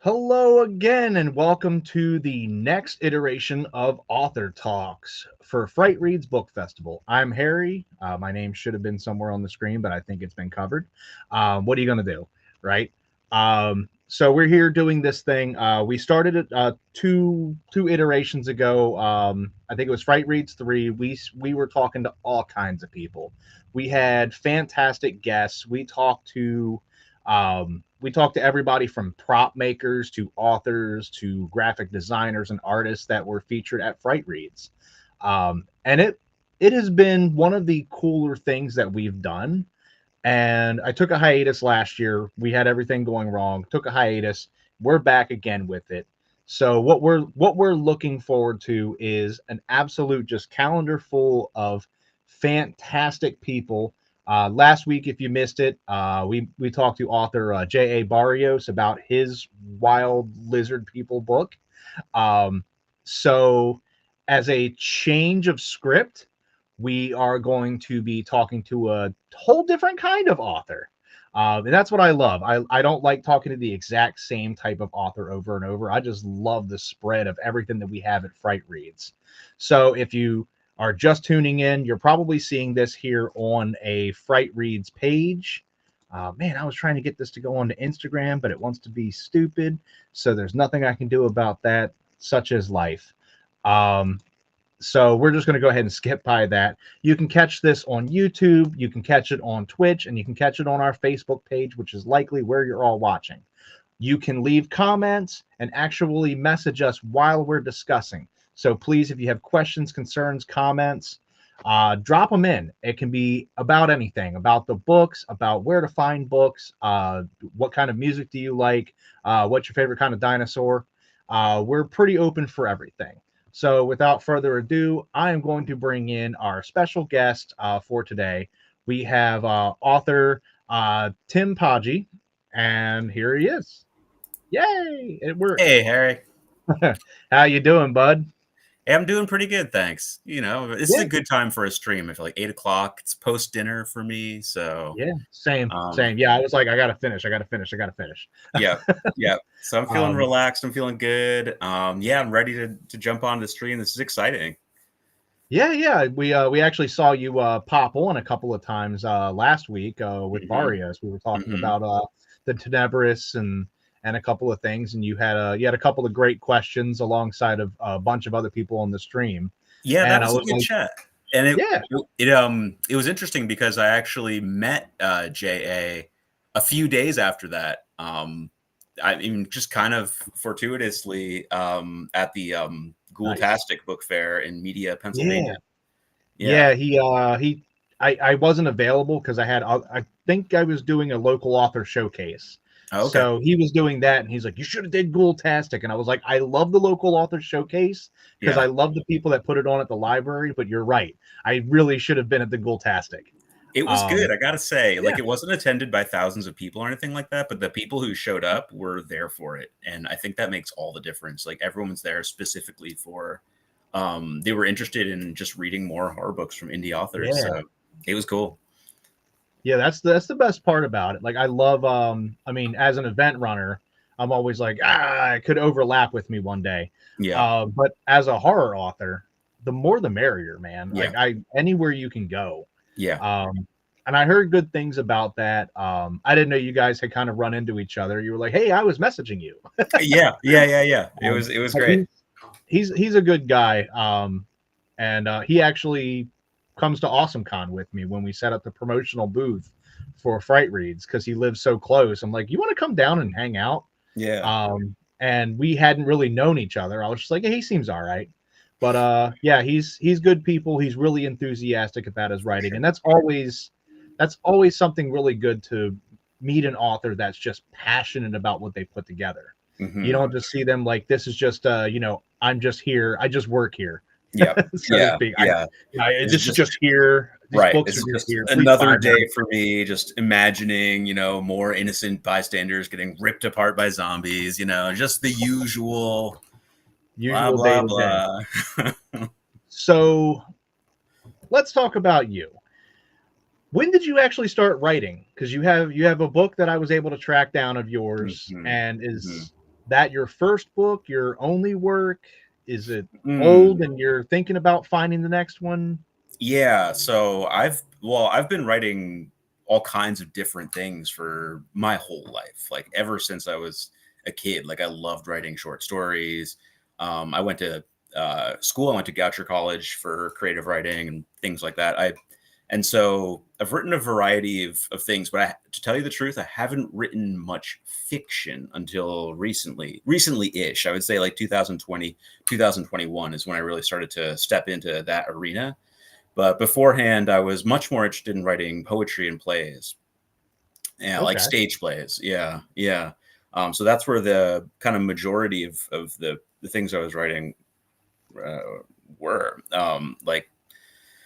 Hello again, and welcome to the next iteration of Author Talks for Frightreads Book Festival. I'm Harry. My name should have been somewhere on the screen, but I think it's been covered. What are you going to do, right? So we're here doing this thing. We started it two iterations ago. I think it was Frightreads 3. We were talking to all kinds of people. We had fantastic guests. We talked to everybody from prop makers to authors to graphic designers and artists that were featured at Fright Reads. And it has been one of the cooler things that we've done. And I took a hiatus last year. We had everything going wrong. Took a hiatus. We're back again with it. So what we're looking forward to is an absolute just calendar full of fantastic people. Last week, if you missed it, we talked to author J.A. Barrios about his Wild Lizard People book. So, as a change of script, we are going to be talking to a whole different kind of author. And that's what I love. I don't like talking to the exact same type of author over and over. I just love the spread of everything that we have at Fright Reads. So if you are just tuning in, you're probably seeing this here on a Fright Reads page. Man, I was trying to get this to go onto Instagram, but it wants to be stupid. So there's nothing I can do about that, such as life. So we're just going to go ahead and skip by that. You can catch this on YouTube, you can catch it on Twitch, and you can catch it on our Facebook page, which is likely where you're all watching. You can leave comments and actually message us while we're discussing. So please, if you have questions, concerns, comments, drop them in. It can be about anything, about the books, about where to find books, what kind of music do you like, what's your favorite kind of dinosaur. We're pretty open for everything. So without further ado, I am going to bring in our special guest for today. We have author Tim Paggi, and here he is. Yay! It worked. Hey, Harry. How you doing, bud? Hey, I'm doing pretty good, thanks. This is Yeah, a good time for a stream. I feel like 8 o'clock. It's post dinner for me, so yeah, same. um, Yeah, I was like, I gotta finish. I gotta finish. yeah, yeah. So I'm feeling Um, relaxed. I'm feeling good. Yeah, I'm ready to jump on the stream. This is exciting. yeah. We actually saw you pop on a couple of times last week with hmm Barrios. We were talking hmm about the Tenebris and a couple of things, and you had a couple of great questions alongside of a bunch of other people on the stream. Yeah, that And I was a was good like, chat, and yeah, it was interesting because I actually met JA a few days after that. I mean, just kind of fortuitously at the nice. Ghoul-tastic book fair in Media, Yeah, Pennsylvania. Yeah. yeah. He I wasn't available because I think I was doing a local author showcase. Oh, okay. So he was doing that, and he's like, "You should have did Ghoul-tastic." And I was like, "I love the local author showcase because I Yeah. love the people that put it on at the library." But you're right, I really should have been at the Ghoul-tastic. It was good, I gotta say. Yeah, Like, it wasn't attended by thousands of people or anything like that, but the people who showed up were there for it, and I think that makes all the difference. Like, everyone's there specifically for they were interested in just reading more horror books from indie authors, yeah, so it was cool. yeah. That's the best part about it. Like I love. I mean, as an event runner, I'm always like, it could overlap with me one day. Yeah. But as a horror author, the more the merrier, man. Yeah. Like anywhere you can go. Yeah. And I heard good things about that. I didn't know you guys had kind of run into each other. You were like, "Hey, I was messaging you." Yeah. Yeah, yeah, yeah. It was But great. he's a good guy. And he actually comes to AwesomeCon with me when we set up the promotional booth for Fright Reads because he lives so close. I'm like, "You want to come down and hang out?" Yeah. And we hadn't really known each other. I was just like, "Hey, he seems all right." But yeah, he's good people. He's really enthusiastic about his For writing, sure. and that's always something really good to meet an author that's just passionate about what they put together. You Mhm. don't just see them like this is just I'm just here, I just work here, Yep. so to Yeah. speak. Yeah. It's This is just just here. These right. books are It's just just here. Please another buy them. day for me, just imagining, more innocent bystanders getting ripped apart by zombies, just the usual blah, Usual day blah, to day. blah. So let's talk about you. When did you actually start writing? Because you have a book that I was able to track down of yours, Mhm, and mhm. that your first book, your only work? Is it old Mm, and you're thinking about finding the next one? yeah, so I've been writing all kinds of different things for my whole life. Like ever since I was a kid, like I loved writing short stories. I went to school. I went to Goucher College for creative writing and things like that. And so I've written a variety of things, but to tell you the truth, I haven't written much fiction until recently-ish. I would say like 2020, 2021 is when I really started to step into that arena. But beforehand, I was much more interested in writing poetry and plays, yeah, like Okay. stage plays. Yeah, yeah. So that's where the kind of majority of the things I was writing uh, were. Like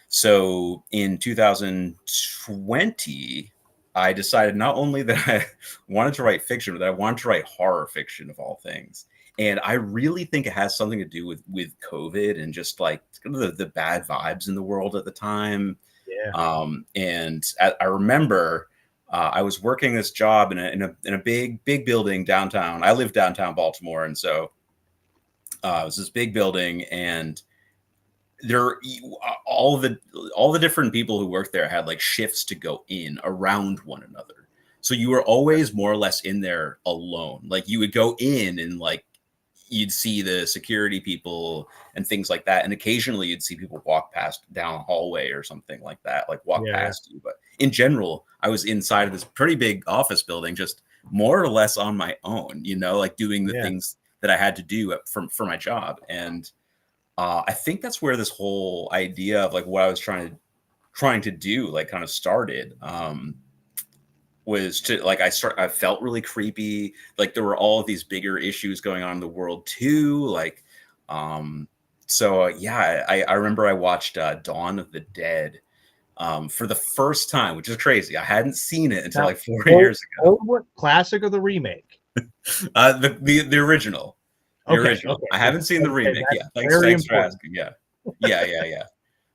so in 2020, I decided not only that I wanted to write fiction, but that I wanted to write horror fiction of all things. And I really think it has something to do with COVID and just like the bad vibes in the world at the time. Yeah. And I remember I was working this job in a big building downtown. I live downtown Baltimore, and so it was this big building, and there all the different people who worked there had like shifts to go in around one another. So you were always more or less in there alone. Like you would go in and like you'd see the security people and things like that. And occasionally you'd see people walk past down a hallway or something like that, like walk Yeah. past you. But in general, I was inside of this pretty big office building, just more or less on my own, you know, like doing the Yeah. things that I had to do for my job. And I think that's where this whole idea of like what I was trying to do like kind of started. Was to like I felt really creepy. Like there were all of these bigger issues going on in the world too. Like, um, yeah, I remember I watched Dawn of the Dead for the first time, which is crazy. I hadn't seen it until Now, like 4 years ago. old one, classic or the remake? The original. The Okay. original. Okay. I Yeah. haven't seen the Okay. remake. That's Yeah. Thanks. very Thanks for important. asking. Yeah. Yeah. Yeah. Yeah.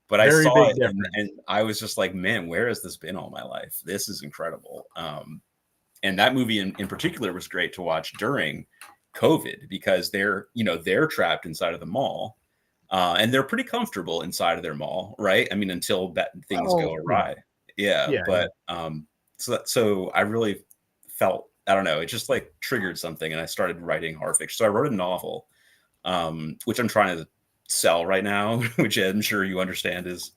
But I Very saw big it difference. and I was just like, man, where has this been all my life? This is incredible. And that movie in particular was great to watch during COVID because they're trapped inside of the mall. And they're pretty comfortable inside of their mall, right? I mean, until things go Oh, yeah. awry. Yeah. Yeah. Yeah. But so I really felt, I don't know, it just like triggered something and I started writing horror fiction. So I wrote a novel, which I'm trying to sell right now, which I'm sure you understand is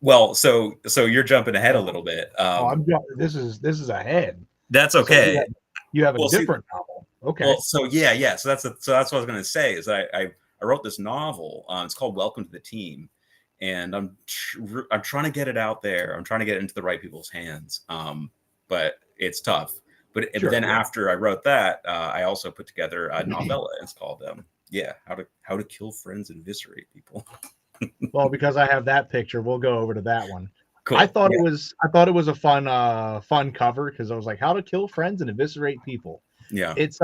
well, so you're jumping ahead a Oh, little bit. oh, this is ahead. That's So okay. you have a Well, see, different novel. Okay. well, so yeah, yeah. So that's what I was going to say is I wrote this novel. It's called Welcome to the Team, and I'm trying to get it out there. I'm trying to get it into the right people's hands. But it's tough. But Sure. then Yeah. after I wrote that, I also put together a novella. It's called yeah, how to kill friends and eviscerate people. Well, because I have that picture, we'll go over to that one. Cool. Yeah. I thought it was a fun cover because I was like, how to kill friends and eviscerate people. Yeah. It's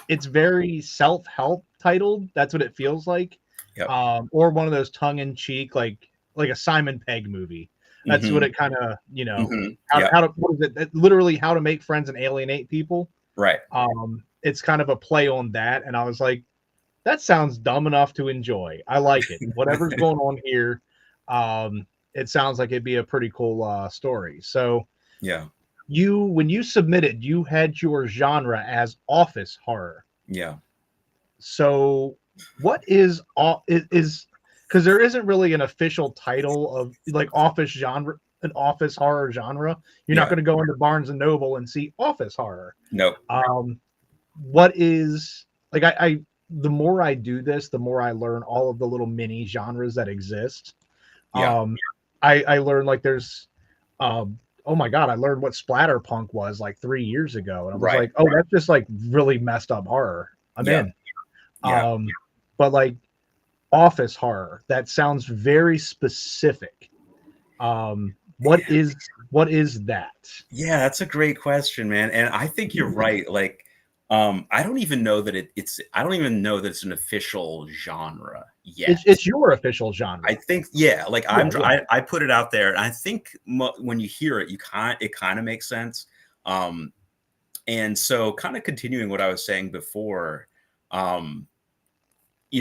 it's very self-help titled. That's what it feels like. Yep. Or one of those tongue-in-cheek, like a Simon Pegg movie. That's what Mm-hmm. it kind of, Mm-hmm. how, Yeah. how to what is it? Literally how to make friends and alienate people. Right. It's kind of a play on that, and I was like, that sounds dumb enough to enjoy. I like it. Whatever's going on here, it sounds like it'd be a pretty cool story. So Yeah. when you submitted, you had your genre as office horror. Yeah. So what is because there isn't really an official title of like office genre, an office horror genre. You're not Yeah. going to go into Barnes and Noble and see office horror. Nope. What is like I the more I do this, the more I learn all of the little mini genres that exist. Yeah. I learned like there's oh my god, I learned what splatterpunk was like 3 years ago, and I was Right. like, oh, that's just like really messed up horror. I'm Yeah. in. Yeah. But like office horror, that sounds very specific. What is that? Yeah, that's a great question, man. And I think you're right. Like, I don't even know that I don't even know that it's an official genre yet. It's your official genre. I think, yeah, like Yeah. I put it out there, and I think when you hear it, it kind of makes sense. Um, And so kind of continuing what I was saying before, um,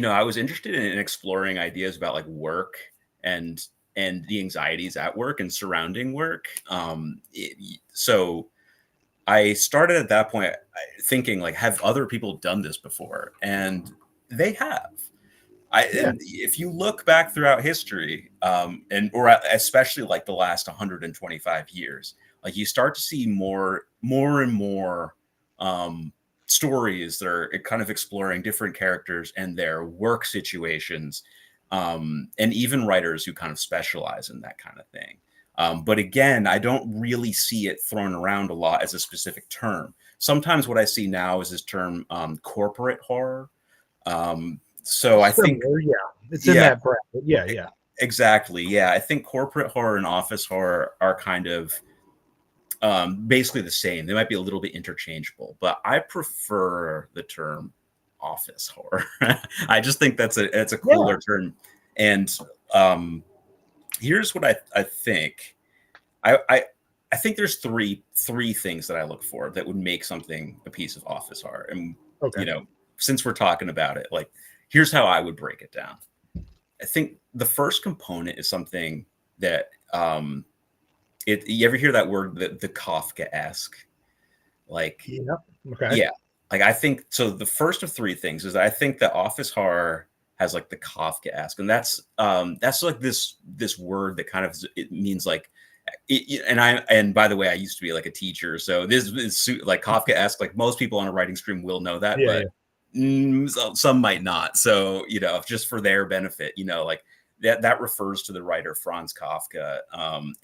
I was interested in exploring ideas about like work and the anxieties at work and surrounding work. So I started at that point thinking like, have other people done this before? And they have. Yeah. And if you look back throughout history, especially like the last 125 years, like you start to see more and more um, stories that are kind of exploring different characters and their work situations, and even writers who kind of specialize in that kind of thing. But again, I don't really see it thrown around a lot as a specific term. Sometimes what I see now is this term corporate horror. So I think, Similar, yeah. It's in yeah, that bracket. Yeah, yeah. exactly. Yeah, I think corporate horror and office horror are kind of basically the same. They might be a little bit interchangeable, but I prefer the term office horror. I just think it's a Yeah. cooler term. And here's what I think. I think there's three things that I look for that would make something a piece of office horror. And Okay. since we're talking about it, like here's how I would break it down. I think the first component is something that you ever hear that word, the Kafka-esque? Like, Yeah. Okay. yeah, like I think so. The first of three things is I think that office horror has like the Kafka-esque, and that's like this word that kind of it means like and by the way, I used to be like a teacher, so this is like Kafka-esque. Like most people on a writing stream will know that, Yeah, but some might not. So just for their benefit, like that refers to the writer Franz Kafka,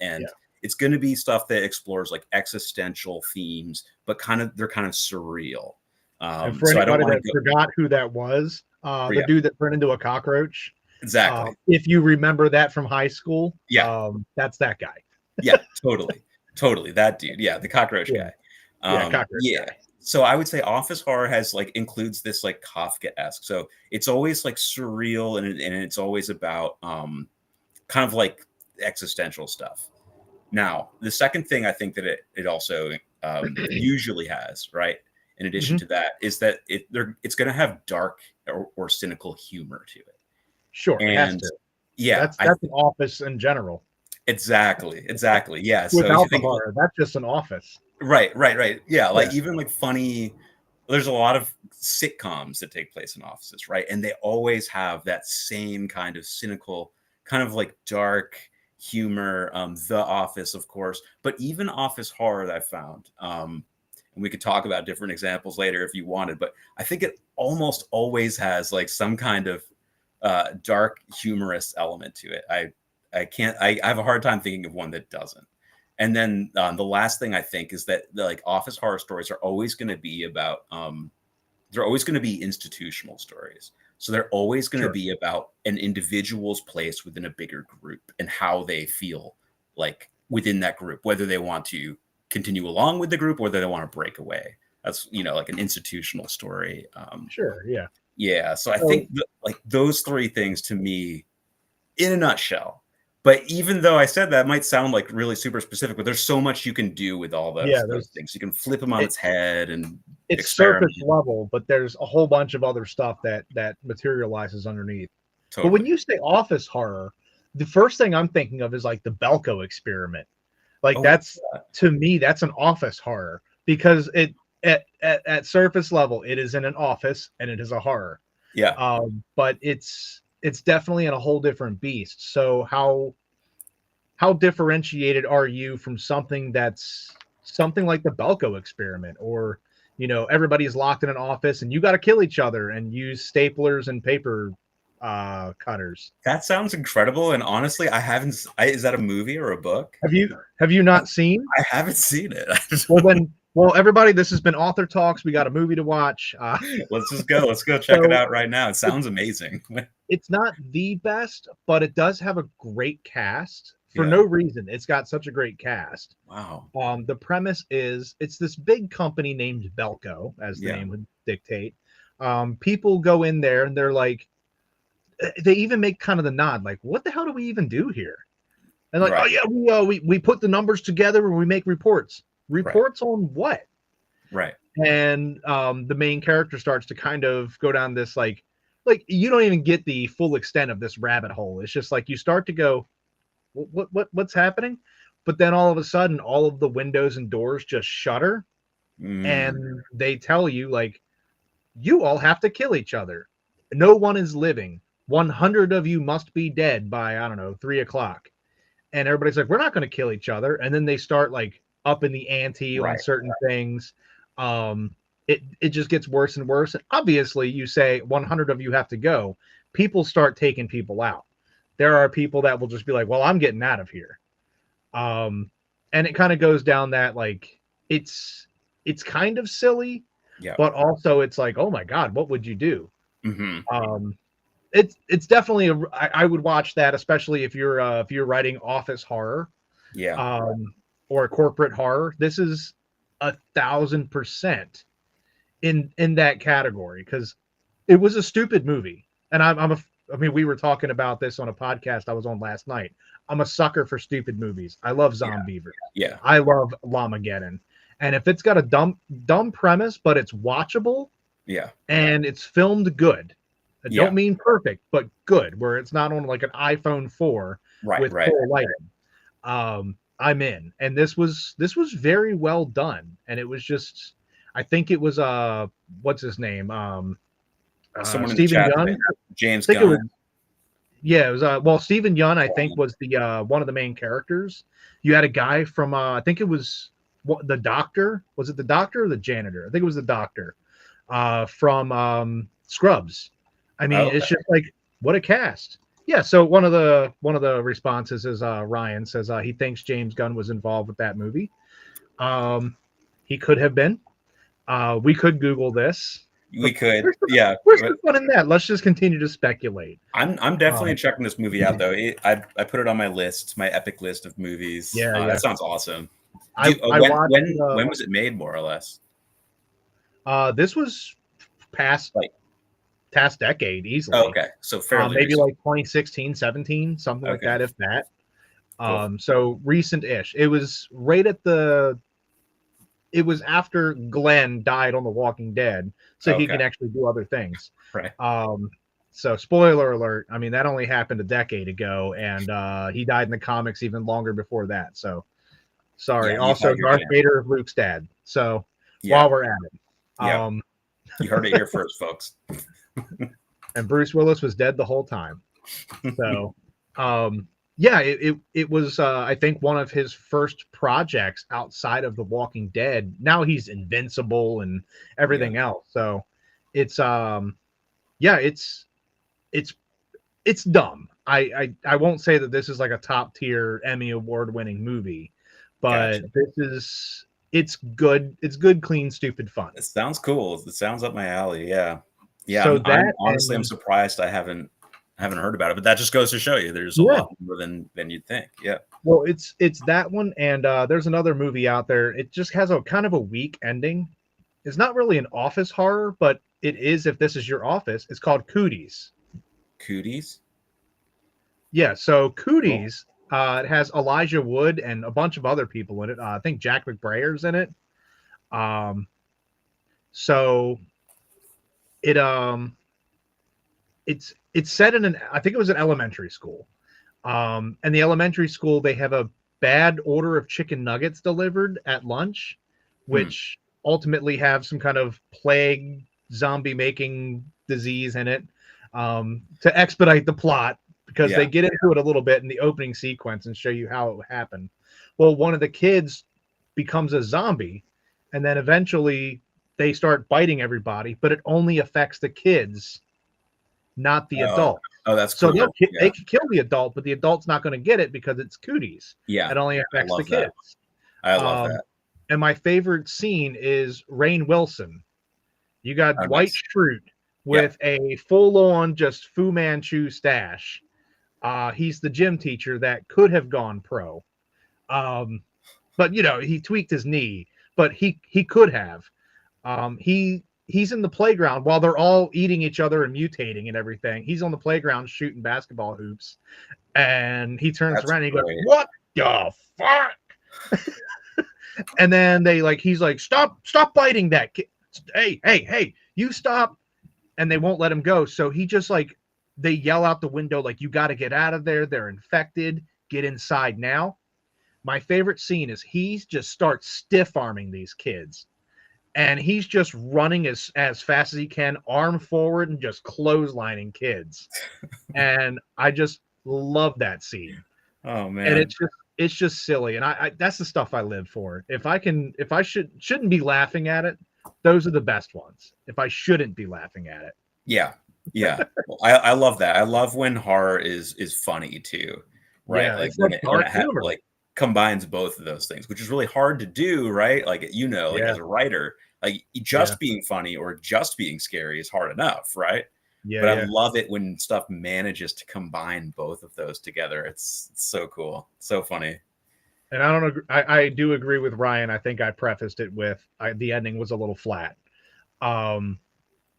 and yeah. it's going to be stuff that explores like existential themes, but they're kind of surreal. And for So I don't anybody want that to go. forgot who that was, the Yeah, dude that turned into a cockroach. exactly. If you remember that from high school, Yeah, that's that guy. yeah, totally. That dude. Yeah, the cockroach Yeah, guy. yeah, cockroach Yeah. guy. So I would say office horror includes this like Kafka-esque. So it's always like surreal and it's always about kind of like existential stuff. Now, the second thing I think that it also usually has, right, in addition Mhm. to that, is that it's going to have dark or cynical humor to it. Sure, it has And to. yeah, That's an office in general. exactly. Yeah. So if you Without the think horror, that's just an office. right. Yeah, like Yeah, even like funny, there's a lot of sitcoms that take place in offices, right? And they always have that same kind of cynical, kind of like dark humor. The Office, of course, but even office horror that I found. And we could talk about different examples later if you wanted, but I think it almost always has like some kind of dark humorous element to it. I have a hard time thinking of one that doesn't. And then the last thing I think is that like office horror stories are always going to be about they're always going to be institutional stories. So they're always going to sure. be about an individual's place within a bigger group and how they feel like within that group, whether they want to continue along with the group or whether they want to break away. That's like an institutional story. Sure, yeah. Yeah, so I So think like those three things to me, in a nutshell. But even though I said that might sound like really super specific, but there's so much you can do with all yeah, those there's things. You can flip them on it, its head and it's surface experiment. level, but there's a whole bunch of other stuff that materializes underneath. But when Totally. you say office horror, the first thing I'm thinking of is like the Belko experiment. Like Oh, what's that's that? to me, that's an office horror because it at surface level, it is in an office and it is a horror. Yeah, But it's definitely in a whole different beast. So how differentiated are you from something that's something like the Belko experiment, or everybody's locked in an office and you got to kill each other and use staplers and paper cutters? that sounds incredible. And honestly, I haven't. Is that a movie or a book? Have you I, not seen? I haven't seen it. Well, everybody, this has been Author Talks. We got a movie to watch. Let's just go. Let's go check it So out right now. It it, sounds amazing. it's not the best, but it does have a great cast for no Yeah. reason. It's got such a great cast. Wow. The premise is it's this big company named Belco, as the Yeah. name would dictate. People go in there and they're like, they even make kind of the nod, like, what the hell do we even do here? And like, oh Right. yeah, we put the numbers together and we make reports. Right. Reports on what? Right. And the main character starts to kind of go down this like you don't even get the full extent of this rabbit hole. It's just like you start to go, what's happening? But then all of a sudden, all of the windows and doors just shutter, and they tell you like, you all have to kill each other. No one is living. 100 of you must be dead by, I don't know, 3 o'clock. And everybody's like, we're not going to kill each other. And then they start like up in the ante on certain things. It just gets worse and worse. And obviously, you say 100 of you have to go. People start taking people out. There are people that will just be like, well, I'm getting out of here. And it kind of goes down that like it's kind of silly, but also it's like, oh my God, what would you do? It's definitely I would watch that, especially if you're writing office horror, or corporate horror. This is 1,000% in that category because it was a stupid movie, and I mean, we were talking about this on a podcast I was on last night. I'm a sucker for stupid movies. I love Zombiever. Yeah. I love Lamageddon. And if it's got a dumb premise, but it's watchable, and it's filmed good. I don't mean perfect, but good, where it's not on like an iPhone 4 with full lighting. I'm in. And this was very well done. And it was just, I think it was what's his name? Someone in Stephen the chat, Gunn. James Gunn. It was well, Stephen Yeun, I think, was the one of the main characters. You had a guy from I think it was the doctor. Was it the doctor or the janitor? I think it was the doctor from Scrubs. I mean, it's just like, what a cast. Yeah, so one of the responses is Ryan says he thinks James Gunn was involved with that movie. He could have been. We could Google this. We could, Where's the fun in that? Let's just continue to speculate. I'm definitely checking this movie out, though. I put it on my list, my epic list of movies. That sounds awesome. When was it made, more or less? This was past decade easily. Oh, okay, so fairly maybe recent. like 2016, 17, something like that, if that. Cool. So recent-ish. It was right at it was after Glenn died on The Walking Dead, so he can actually do other things. Right. So spoiler alert. I mean, that only happened a decade ago, and he died in the comics even longer before that. So sorry. Also, Darth Vader, Luke's dad. So while we're at it, you heard it here first, folks. And Bruce Willis was dead the whole time. So it was I think one of his first projects outside of The Walking Dead. Now he's Invincible and everything else. So it's it's dumb. I won't say that this is like a top tier Emmy award winning movie, but it's good. It's good, clean, stupid fun. It sounds cool. It sounds up my alley. Yeah. So I'm surprised I haven't heard about it, but that just goes to show you there's a lot more than you'd think. Yeah. Well, it's that one, and there's another movie out there. It just has a kind of a weak ending. It's not really an office horror, but it is if this is your office. It's called Cooties. Cooties? Yeah. So Cooties, it has Elijah Wood and a bunch of other people in it. I think Jack McBrayer's in it. So it's set in I think it was an elementary school. And the elementary school, they have a bad order of chicken nuggets delivered at lunch, which ultimately have some kind of plague zombie making disease in it, to expedite the plot, because they get into it a little bit in the opening sequence and show you how it happened. Well, one of the kids becomes a zombie, and then eventually they start biting everybody, but it only affects the kids, not the adult. Oh, that's cool. So they can kill the adult, but the adult's not going to get it because it's Cooties. Yeah. It only affects the kids. I love that. And my favorite scene is Rainn Wilson. You got Dwight Schrute with a full-on just Fu Manchu stash. He's the gym teacher that could have gone pro. But, he tweaked his knee, but he could have. He's in the playground while they're all eating each other and mutating and everything. He's on the playground shooting basketball hoops, and he turns around and he goes, "What the fuck?" And then he's like, stop biting that kid. Hey, you stop. And they won't let him go. So he just they yell out the window, like, you got to get out of there. They're infected. Get inside now. My favorite scene is he just starts stiff arming these kids. And he's just running as fast as he can, arm forward, and just clotheslining kids. And I just love that scene. Oh man. And it's just silly. And I that's the stuff I live for. If I shouldn't be laughing at it, those are the best ones. If I shouldn't be laughing at it. Yeah. Yeah. Well, I love that. I love when horror is funny too. Right. Yeah, Like it's when like when dark humor. like combines both of those things, which is really hard to do, right? Like, like Yeah. as a writer, like just being funny or just being scary is hard enough, right? But I love it when stuff manages to combine both of those together. It's so cool. So funny. And I don't agree, I do agree with Ryan. I think I prefaced it with the ending was a little flat.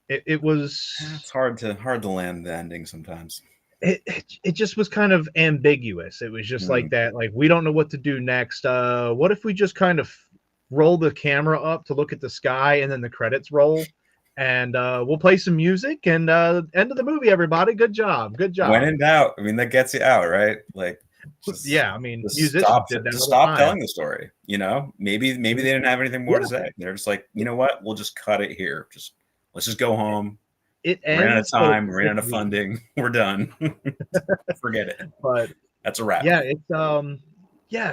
It was It's hard to land the ending sometimes. it just was kind of ambiguous. It was just like that, like, we don't know what to do next. What if we just kind of roll the camera up to look at the sky and then the credits roll, and we'll play some music and end of the movie, everybody. Good job. When in doubt, I mean, that gets you out, right? Like, I mean, musicians did that just all the stop time. telling the story. You know, maybe they didn't have anything more to say. They're just like, you know what? We'll just cut it here. Let's just go home. It ends, we're out of time. We're out of funding. We're done. Forget it. But that's a wrap. Yeah,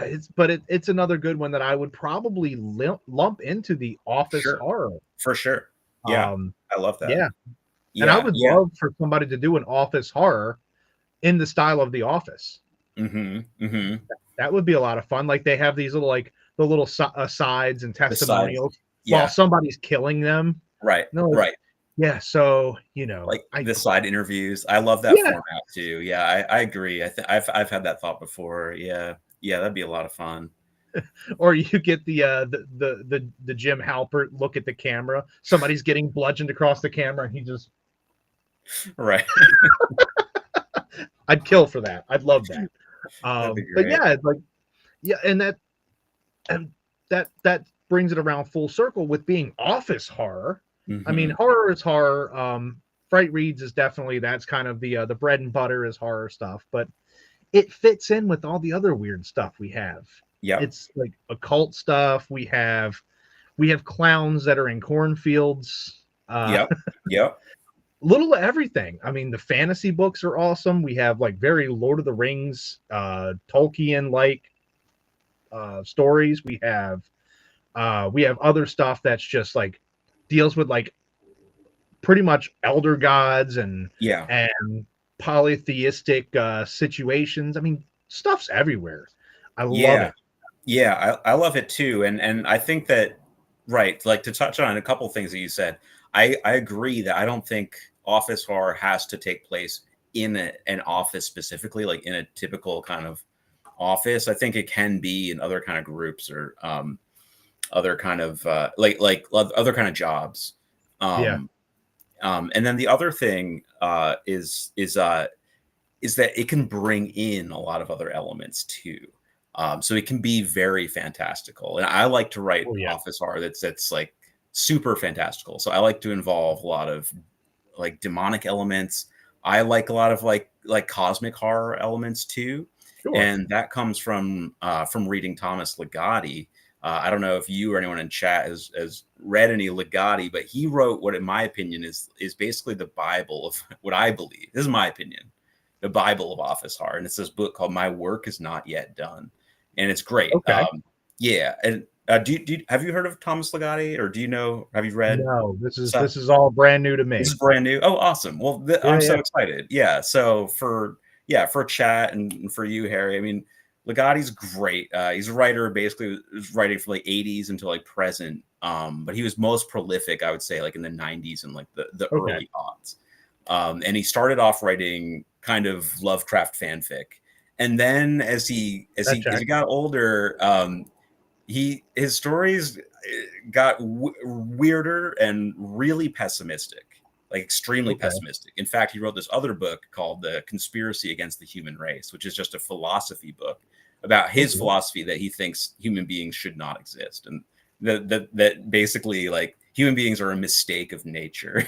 it's another good one that I would probably lump into the office horror. For sure. Yeah. I love that. Yeah. And I would love for somebody to do an office horror in the style of The Office. That would be a lot of fun. Like, they have these little, like, the little asides and testimonials while somebody's killing them. Right. Right. Yeah. So, like the side interviews. I love that format too. Yeah, I agree. I've had that thought before. Yeah. That'd be a lot of fun. Or you get the Jim Halpert look at the camera. Somebody's getting bludgeoned across the camera, and he just right. I'd kill for that. I'd love that. But yeah, it's like, and that brings it around full circle with being office horror. I mean, horror is horror. Frightreads is definitely, that's kind of the bread and butter is horror stuff, but it fits in with all the other weird stuff we have. Yeah, it's like occult stuff. We have clowns that are in cornfields. Yep. Little of everything. I mean, the fantasy books are awesome. We have like very Lord of the Rings, Tolkien like stories. We have other stuff that's just like deals with like pretty much elder gods and polytheistic situations. I mean, stuff's everywhere. I love it. Yeah, I love it too. And I think that, right, like to touch on a couple of things that you said, I agree that I don't think office horror has to take place in an office specifically, like in a typical kind of office. I think it can be in other kind of groups or other kind of like other kind of jobs. And then the other thing is that it can bring in a lot of other elements too. So it can be very fantastical, and I like to write office horror that's like super fantastical. So I like to involve a lot of like demonic elements. I like a lot of like cosmic horror elements too, and that comes from reading Thomas Ligotti. I don't know if you or anyone in chat has read any Ligotti, but he wrote what, in my opinion, is basically the Bible of what I believe. This is my opinion, the Bible of office horror, and it's this book called "My Work Is Not Yet Done," and it's great. Okay. And have you heard of Thomas Ligotti, or do you know? Have you read? No, this is all brand new to me. This is brand new. Oh, awesome! Well, I'm so excited. Yeah. So for a chat and for you, Harry, I mean, Ligotti's great. He's a writer, basically was writing from like 80s until like present. But he was most prolific, I would say, like in the 90s and like the early aughts. And he started off writing kind of Lovecraft fanfic. And then as he got older, his stories got weirder and really pessimistic, like extremely pessimistic. In fact, he wrote this other book called The Conspiracy Against the Human Race, which is just a philosophy book about his Okay. philosophy that he thinks human beings should not exist, and that basically like human beings are a mistake of nature.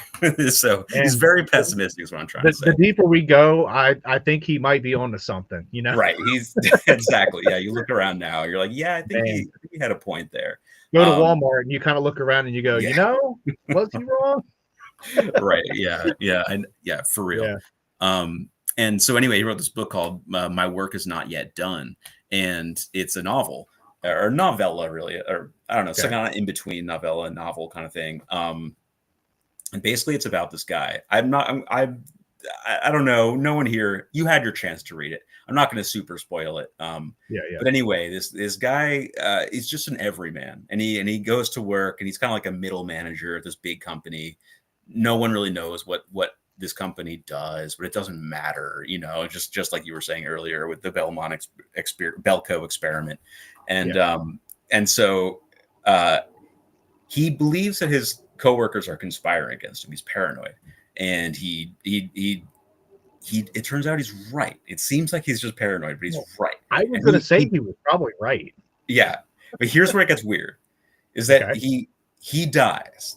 So he's And very pessimistic is what I'm trying to say. the deeper we go, I think he might be onto something, you know. Right. He's exactly. Yeah. You look around now, you're like, yeah, Man, I think he had a point there. go to Walmart and you kind of look around and you go, Yeah. you know, was he wrong? Right. Yeah. Yeah. And yeah, for real. Yeah. And so anyway, he wrote this book called My Work Is Not Yet Done. And it's a novel or novella, really, or I don't know, some kind of in between novella and novel kind of thing. And basically it's about this guy. I don't know. No one here, you had your chance to read it. I'm not going to super spoil it. Yeah. But anyway, this guy is just an everyman, and he goes to work, and he's kind of like a middle manager at this big company. No one really knows what this company does, but it doesn't matter, you know. Just like you were saying earlier with the Belko experiment, and so he believes that his coworkers are conspiring against him. He's paranoid, and he it turns out he's right. It seems like he's just paranoid, but he's right. I was going to say he was probably right. Yeah. But here's where it gets weird is that he dies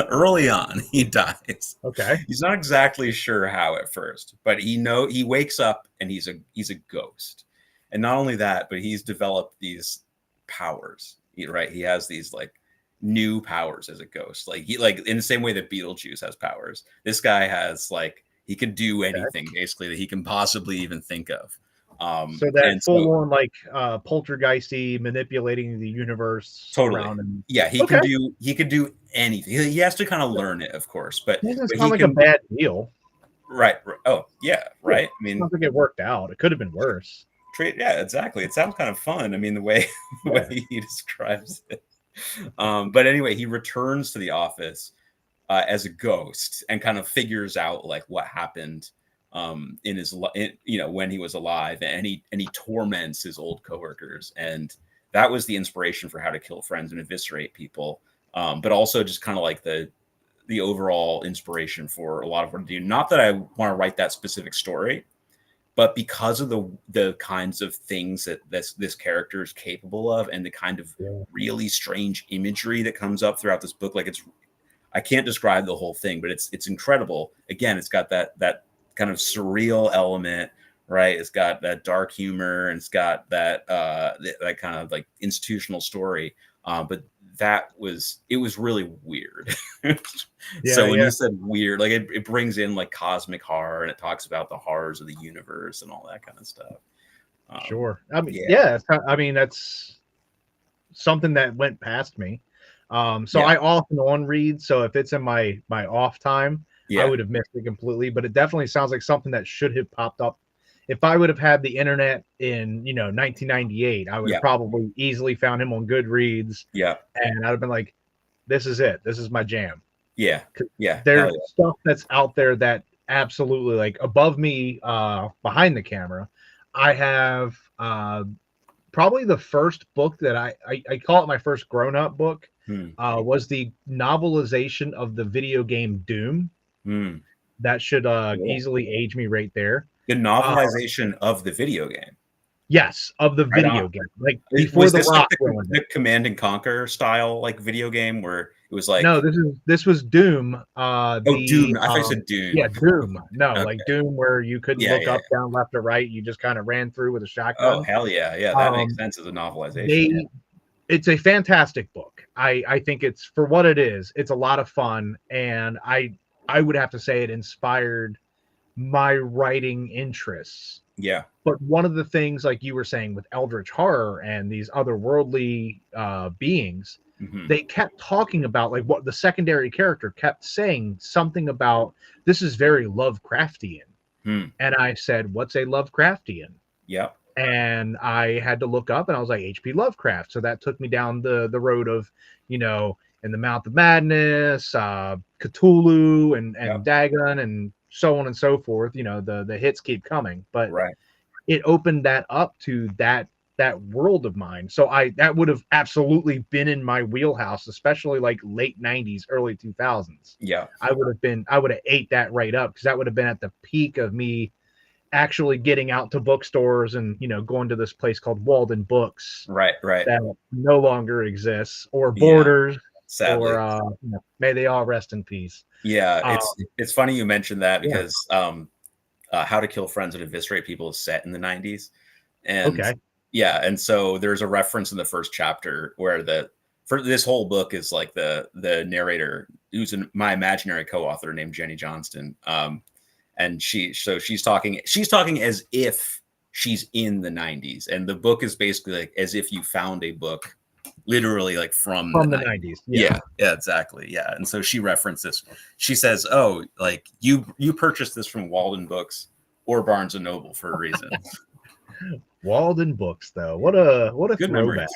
early on. He dies. Okay. He's not exactly sure how at first, but he wakes up and he's a ghost. And not only that, but he's developed these powers, right? He has these like new powers as a ghost. Like in the same way that Beetlejuice has powers. This guy has like, he can do anything basically that he can possibly even think of. So that full on like poltergeisty manipulating the universe. Totally. Around him. Yeah, he can do anything. He has to kind of learn it, of course. But it doesn't but sound like a bad deal. Right. Oh, yeah. Right. I mean, sounds like it worked out. It could have been worse. Yeah, exactly. It sounds kind of fun. I mean, the way he describes it. But anyway, he returns to the office as a ghost and kind of figures out like what happened in his when he was alive, and he torments his old coworkers, and that was the inspiration for How to Kill Friends and Eviscerate People, but also just kind of like the overall inspiration for a lot of what I do. Not that I want to write that specific story, but because of the kinds of things that this character is capable of, and the kind of really strange imagery that comes up throughout this book. Like I can't describe the whole thing, but it's incredible. Again, it's got that kind of surreal element, right? It's got that dark humor, and it's got that kind of like institutional story. But it was really weird. So when you said weird, like it brings in like cosmic horror, and it talks about the horrors of the universe and all that kind of stuff. Sure. I mean, that's something that went past me. I off and on read. So if it's in my off time, I would have missed it completely. But it definitely sounds like something that should have popped up. If I would have had the internet in 1998, I would have probably easily found him on Goodreads. Yeah, and I'd have been like, "This is it. This is my jam." Yeah, yeah. There's stuff that's out there that absolutely like above me, behind the camera. I have probably the first book that I call it my first grown-up book. Was the novelization of the video game Doom. That should easily age me right there. The novelization of the video game. Yes, of the video game. Like before was the Rock like the Command and Conquer style like video game where it was like no, this was Doom. Doom. I thought you said Doom. Yeah, Doom. No, like Doom where you couldn't look up, down, left, or right. You just kind of ran through with a shotgun. Oh hell yeah, yeah, that makes sense as a novelization. It's a fantastic book. I think it's for what it is. It's a lot of fun, and I would have to say it inspired my writing interests. Yeah. But one of the things, like you were saying, with eldritch horror and these otherworldly beings, they kept talking about like what the secondary character kept saying something about this is very Lovecraftian. And I said, what's a Lovecraftian? Yeah. And I had to look up, and I was like, H.P. Lovecraft. So that took me down the road of, In the Mouth of Madness, Cthulhu, and Dagon, and so on and so forth. The hits keep coming, but it opened that up to that world of mine. So that would have absolutely been in my wheelhouse, especially like late 90s, early 2000s. Yeah. I would have ate that right up, because that would have been at the peak of me actually getting out to bookstores and, going to this place called Walden Books Right, right. that no longer exists, or Yeah, Borders, sadly. or may they all rest in peace. Yeah, Um, it's funny you mentioned that yeah. because How to Kill Friends and Eviscerate People is set in the 90s. And Okay. yeah, and so there's a reference in the first chapter where for this whole book is like the narrator who's my imaginary co-author named Jenny Johnston. And she's talking as if she's in the 90s, and the book is basically like as if you found a book literally like from the From the 90s. 90s. Yeah, exactly. Yeah. And so she referenced this. She says, "Oh, like you purchased this from Walden Books or Barnes and Noble for a reason." Walden Books, though. What a Good throwback. memories.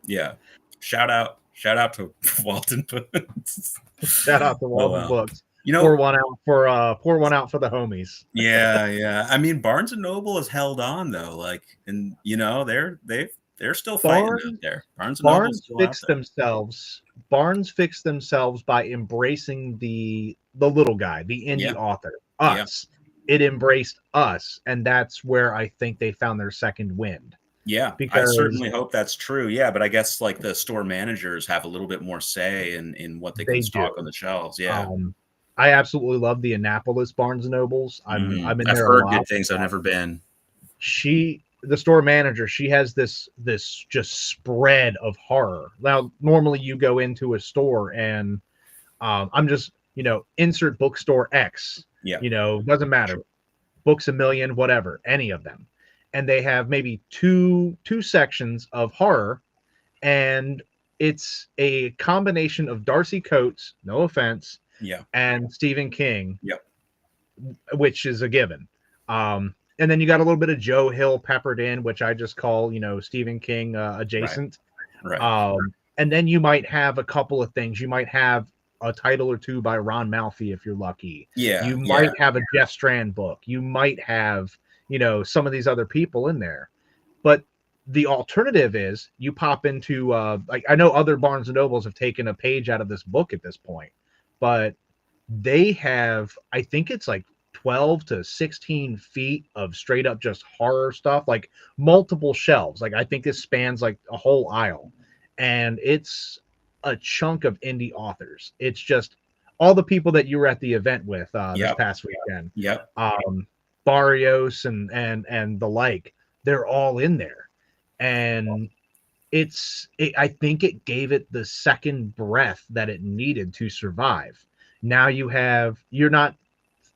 Yeah. Shout out to Walden Books. Shout out to Walden wow. Books. You know, Pour one out for the homies. yeah. I mean, Barnes and Noble has held on though, like, and they're still fighting out there. Barnes and Noble's still out there. Barnes fixed themselves by embracing the little guy, the indie author, us. It embraced us, and that's where I think they found their second wind. Yeah, because I certainly hope that's true. Yeah, but I guess like the store managers have a little bit more say in what they can stock on the shelves. Yeah. I absolutely love the Annapolis Barnes and Nobles. I'm in there. I've heard good things. I've never been. The store manager, she has this just spread of horror. Now, normally you go into a store and I'm just, insert bookstore X. Yeah. Doesn't matter. Sure. Books a Million, whatever, any of them. And they have maybe two sections of horror, and it's a combination of Darcy Coates, no offense, and Stephen King, which is a given. And then you got a little bit of Joe Hill peppered in, which I just call, Stephen King adjacent. Right. And then you might have a couple of things. You might have a title or two by Ron Malfi if you're lucky. Yeah. You might have a Jeff Strand book. You might have, some of these other people in there. But the alternative is you pop into like, I know other Barnes and Nobles have taken a page out of this book at this point, but they have, I think it's like 12 to 16 feet of straight up just horror stuff, like multiple shelves. Like I think this spans like a whole aisle, and it's a chunk of indie authors. It's just all the people that you were at the event with this past weekend. Barrios and the like, they're all in there. And I think it gave it the second breath that it needed to survive. Now you're not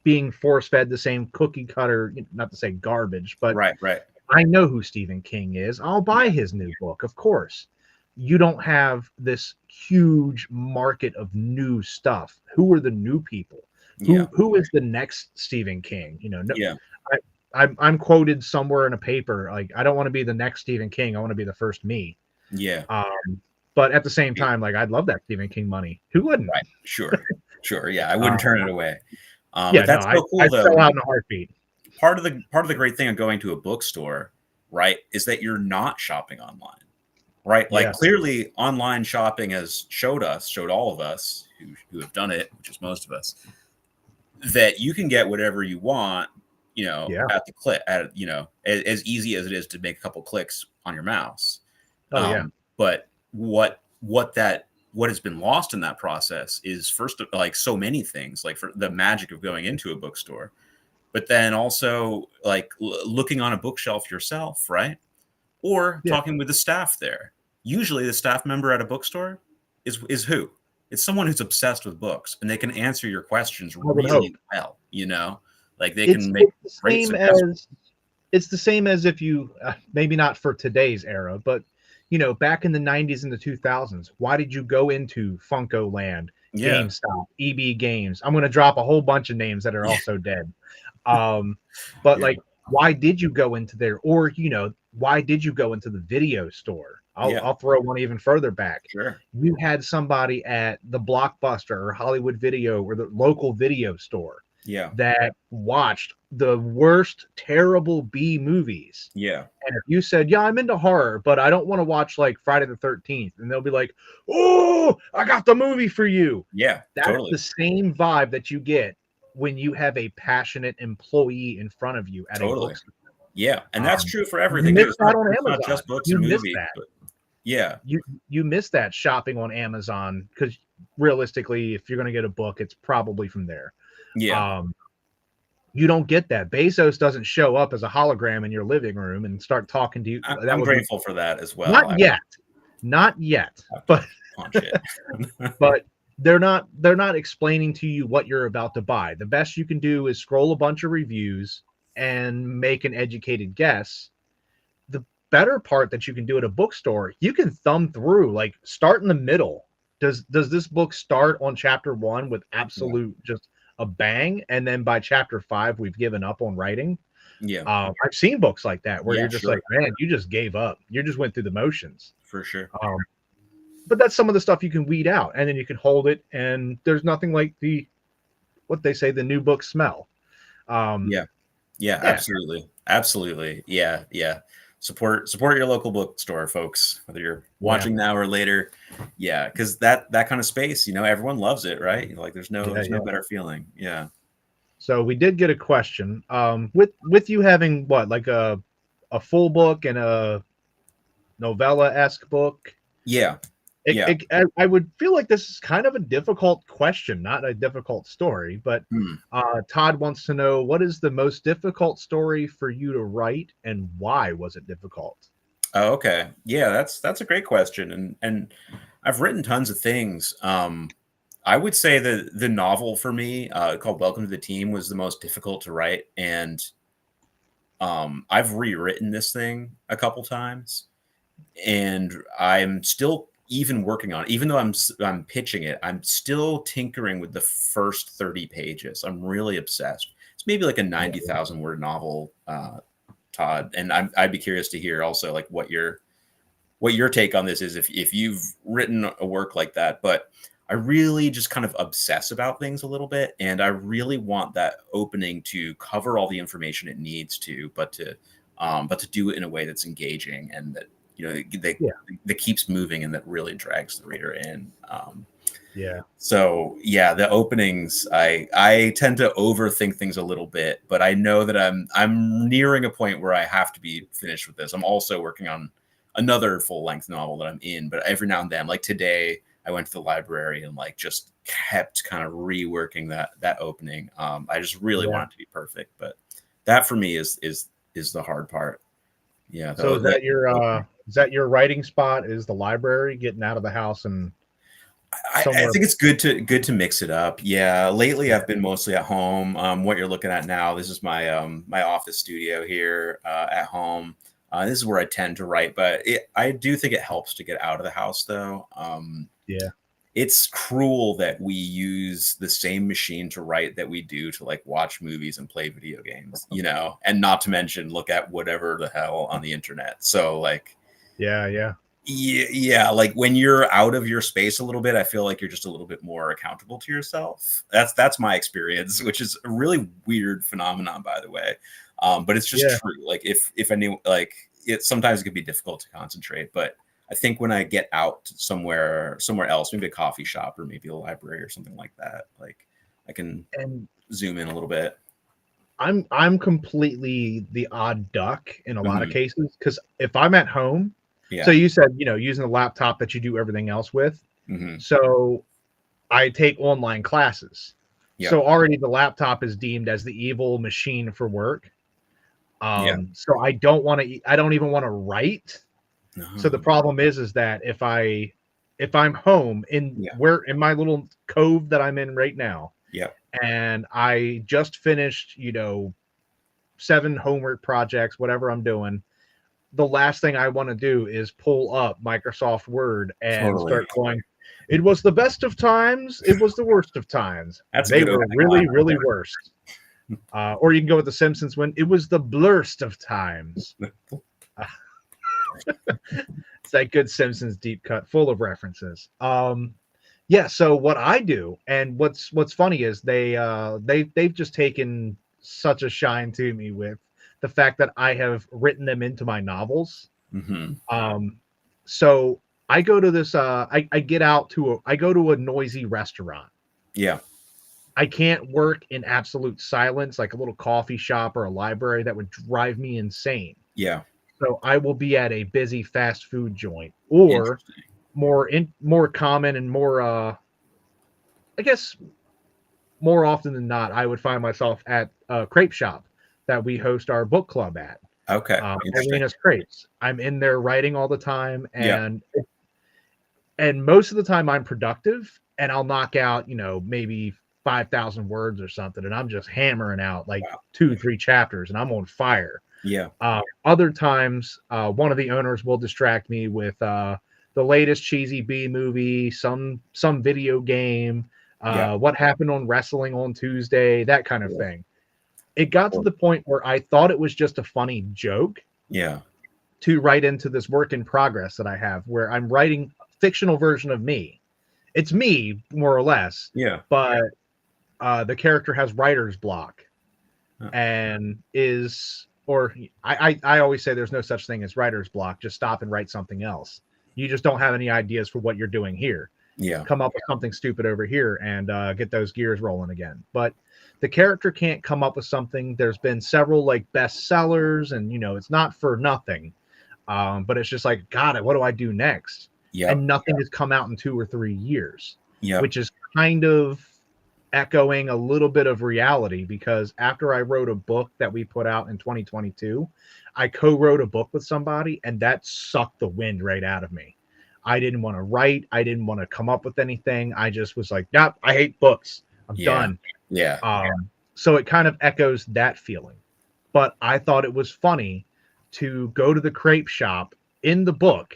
being force-fed the same cookie cutter, not to say garbage, but right. I know who Stephen King is. I'll buy his new book, of course. You don't have this huge market of new stuff. Who are the new people? Who is the next Stephen King? I'm quoted somewhere in a paper, like, I don't want to be the next Stephen King. I want to be the first me. Yeah. But at the same time, like, I'd love that Stephen King money. Who wouldn't? Right. Sure. Yeah. I wouldn't turn it away. But that's so cool, though. Sell out in a heartbeat. Part of the great thing of going to a bookstore, right, is that you're not shopping online, right? Like clearly online shopping has showed all of us who have done it, which is most of us, that you can get whatever you want, at the click, as easy as it is to make a couple clicks on your mouse. But what has been lost in that process is first, like, so many things, like for the magic of going into a bookstore, but then also like looking on a bookshelf yourself, right? Or talking with the staff there. Usually the staff member at a bookstore is who? It's someone who's obsessed with books, and they can answer your questions really well, like they can make great suggestions. It's the same as if you, maybe not for today's era, but back in the 90s and the 2000s, why did you go into Funko Land, GameStop, EB Games? I'm going to drop a whole bunch of names that are also dead. But like, why did you go into there? Or, why did you go into the video store? I'll throw one even further back. Sure. You had somebody at the Blockbuster or Hollywood Video or the local video store that watched the worst terrible B movies. And if you said, I'm into horror, but I don't want to watch like Friday the 13th, and they'll be like, oh, I got the movie for you. That's the same vibe that you get when you have a passionate employee in front of you at a Totally. bookstore. Yeah, and that's true for everything. You miss It's that not, on it's not Amazon. just books You and miss movies, that. but yeah, You miss that shopping on Amazon, because realistically, if you're going to get a book, it's probably from there. yeah. You don't get that. Bezos doesn't show up as a hologram in your living room and start talking to you. That I'm would be grateful for that as well. not yet, not yet. I have But to punch it. but they're not explaining to you what you're about to buy. The best you can do is scroll a bunch of reviews and make an educated guess. The better part that you can do at a bookstore, you can thumb through, like start in the middle. Does this book start on chapter 1 with absolute just a bang, and then by chapter 5 we've given up on writing? Yeah, I've seen books like that where yeah, you're just sure, like, man, you just gave up. You just went through the motions. for sure. But that's some of the stuff you can weed out, and then you can hold it, and there's nothing like what they say, the new book smell. Yeah, yeah, Yeah, absolutely. Yeah, yeah. Support your local bookstore, folks, whether you're yeah, watching now or later. Yeah, because that kind of space, everyone loves it, right? Like there's no yeah, yeah. better feeling. Yeah. So we did get a question. With you having what, like a full book and a novella-esque book, Yeah. Yeah. I would feel like this is kind of a difficult question, not a difficult story. But Hmm. Todd wants to know, what is the most difficult story for you to write, and why was it difficult? Oh, okay. Yeah, that's a great question. And I've written tons of things. I would say the novel for me, called Welcome to the Team, was the most difficult to write. And I've rewritten this thing a couple times, and I'm still even working on it. Even though I'm pitching it, I'm still tinkering with the first 30 pages. I'm really obsessed. It's maybe like a 90,000 word novel, Todd. And I'd be curious to hear also like what your take on this is, if you've written a work like that. But I really just kind of obsess about things a little bit, and I really want that opening to cover all the information it needs to, but to do it in a way that's engaging, and that that keeps moving, and that really drags the reader in. Yeah. So yeah, the openings, I tend to overthink things a little bit, but I know that I'm nearing a point where I have to be finished with this. I'm also working on another full length novel that I'm in, but every now and then, like today, I went to the library and like just kept kind of reworking that opening. I just really Yeah. want it to be perfect, but that for me is the hard part. Yeah. So is that your writing spot? Is the library, getting out of the house and I somewhere? think it's good to mix it up. Yeah, lately I've been mostly at home. What you're looking at now, this is my office studio here at home. This is where I tend to write, but I do think it helps to get out of the house, though. Yeah. It's cruel that we use the same machine to write that we do to like watch movies and play video games, and not to mention look at whatever the hell on the internet. So like, Yeah. yeah, like when you're out of your space a little bit, I feel like you're just a little bit more accountable to yourself. That's my experience, which is a really weird phenomenon, by the way. But it's just true. Like if I knew, like, sometimes it could be difficult to concentrate, but I think when I get out somewhere else, maybe a coffee shop or maybe a library or something like that, like I can zoom in a little bit. I'm completely the odd duck in a lot of Mhm. cases, because if I'm at home, Yeah. so you said, using the laptop that you do everything else with. Hmm. So I take online classes. Yeah. So already the laptop is deemed as the evil machine for work. Yeah. So I don't even want to write. So the problem is that if I'm home in my little cove that I'm in right now, Yeah. and I just finished, 7 homework projects, whatever I'm doing, the last thing I want to do is pull up Microsoft Word and start going, it was the best of times, it was the worst of times. They were really, really worst. Or you can go with The Simpsons when it was the blurst of times. It's that good Simpsons deep cut full of references. So what I do, and what's funny is they've just taken such a shine to me with the fact that I have written them into my novels. Mm-hmm. So I go to this I go to a noisy restaurant. Yeah. I can't work in absolute silence, like a little coffee shop or a library. That would drive me insane. Yeah. So I will be at a busy fast food joint, or Interesting. more common and more I guess more often than not, I would find myself at a crepe shop that we host our book club at. Okay. Interesting. Arena's Crepes. I'm in there writing all the time, Yeah. and most of the time I'm productive, and I'll knock out, maybe 5,000 words or something, and I'm just hammering out like Wow. 2-3 chapters, and I'm on fire. Yeah. Other times, one of the owners will distract me with the latest cheesy B movie, some video game, Yeah. what happened on wrestling on Tuesday, that kind of Yeah. thing. It got to the point where I thought it was just a funny joke Yeah. to write into this work in progress that I have, where I'm writing a fictional version of me. It's me, more or less, Yeah. but the character has writer's block Huh. and I always say there's no such thing as writer's block. Just stop and write something else. You just don't have any ideas for what you're doing here. Yeah. Come up with something stupid over here and get those gears rolling again. But the character can't come up with something. There's been several like bestsellers, and it's not for nothing. But it's just like, God, what do I do next? Yeah. And nothing has come out in 2 or 3 years, Yeah. which is kind of echoing a little bit of reality, because after I wrote a book that we put out in 2022, I co-wrote a book with somebody, and that sucked the wind right out of me. I didn't want to write. I didn't want to come up with anything. I just was like, nope, I hate books. I'm done. Yeah. So it kind of echoes that feeling. But I thought it was funny to go to the crepe shop in the book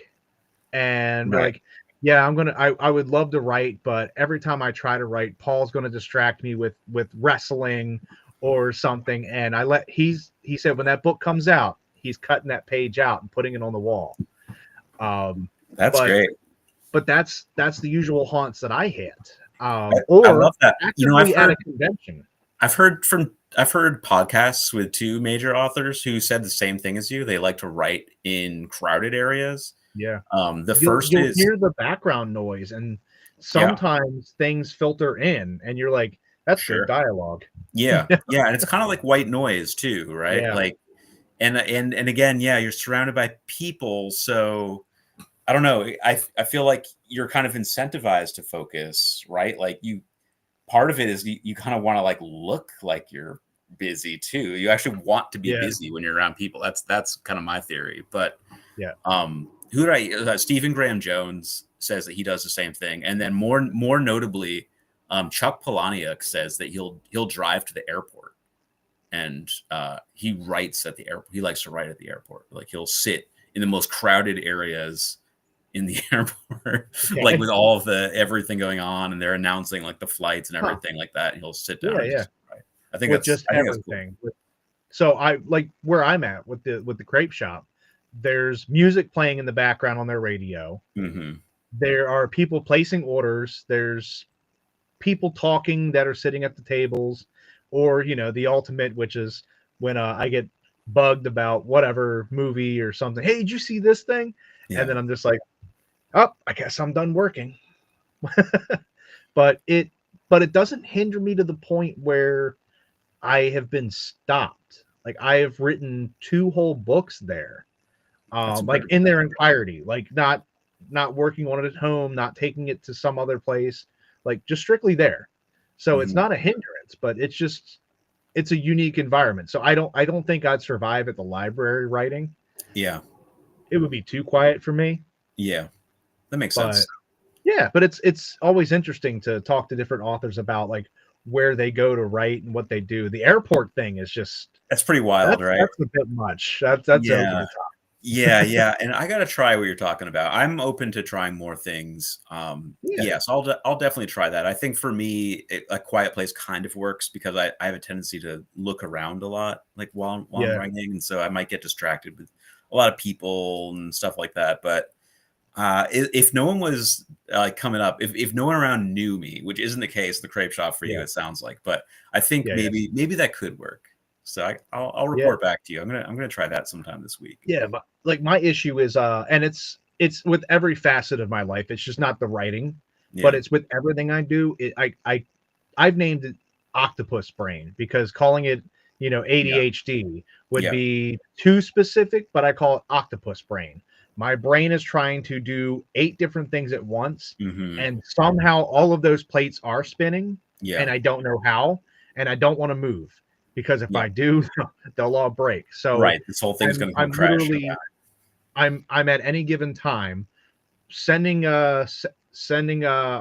and be like, yeah, I would love to write, but every time I try to write, Paul's gonna distract me with wrestling or something. And he said when that book comes out, he's cutting that page out and putting it on the wall. That's great. But that's the usual haunts that I hit. I love that. At a convention. I've heard podcasts with 2 major authors who said the same thing as you. They like to write in crowded areas. Yeah. You'll hear the background noise, and sometimes things filter in, and you're like, that's good dialogue. Yeah. Yeah. And it's kind of like white noise too, right? Yeah. Like, and again, yeah, you're surrounded by people. So I don't know. I feel like you're kind of incentivized to focus, right? Like part of it is you kind of want to like look like you're busy too. You actually want to be busy when you're around people. That's kind of my theory. But Stephen Graham Jones says that he does the same thing. And then more notably, Chuck Palahniuk says that he'll drive to the airport and he writes at the airport. He likes to write at the airport. Like he'll sit in the most crowded areas in the airport, like with all of everything going on, and they're announcing like the flights and everything like that. And he'll sit down. I think that's just everything. Cool. So I like where I'm at with the crepe shop. There's music playing in the background on their radio. Mm-hmm. There are people placing orders. There's people talking that are sitting at the tables, or the ultimate, which is when I get bugged about whatever movie or something. Hey, did you see this thing? Yeah. And then I'm just like, oh, I guess I'm done working. But it doesn't hinder me to the point where I have been stopped. Like I have written 2 whole books there, like in their entirety, like not working on it at home, not taking it to some other place, like just strictly there. So it's not a hindrance, but it's a unique environment. So I don't think I'd survive at the library writing. Yeah. It would be too quiet for me. Yeah. That makes sense. Yeah, but it's always interesting to talk to different authors about like where they go to write and what they do. The airport thing is that's pretty wild, right? That's a bit much. That's over the top. Yeah. And I got to try what you're talking about. I'm open to trying more things. Yes, I'll definitely try that. I think for me, a quiet place kind of works because I have a tendency to look around a lot, like while I'm writing, and so I might get distracted with a lot of people and stuff like that. But if no one was coming up, if no one around knew me, which isn't the case, the crepe shop for you, it sounds like, but I think maybe that could work. So I'll report back to you. I'm gonna try that sometime this week. Yeah, but like my issue is, and it's with every facet of my life. It's just not the writing, but it's with everything I do. I've named it octopus brain, because calling it, Yeah. ADHD would Yeah. be too specific, but I call it octopus brain. My brain is trying to do 8 different things at once, Hmm. and somehow all of those plates are spinning, Yeah. and I don't know how, and I don't want to move, because if Yeah. I do, they'll all break. So Right. This whole thing's I'm going to come I'm crashing literally down. I'm at any given time sending a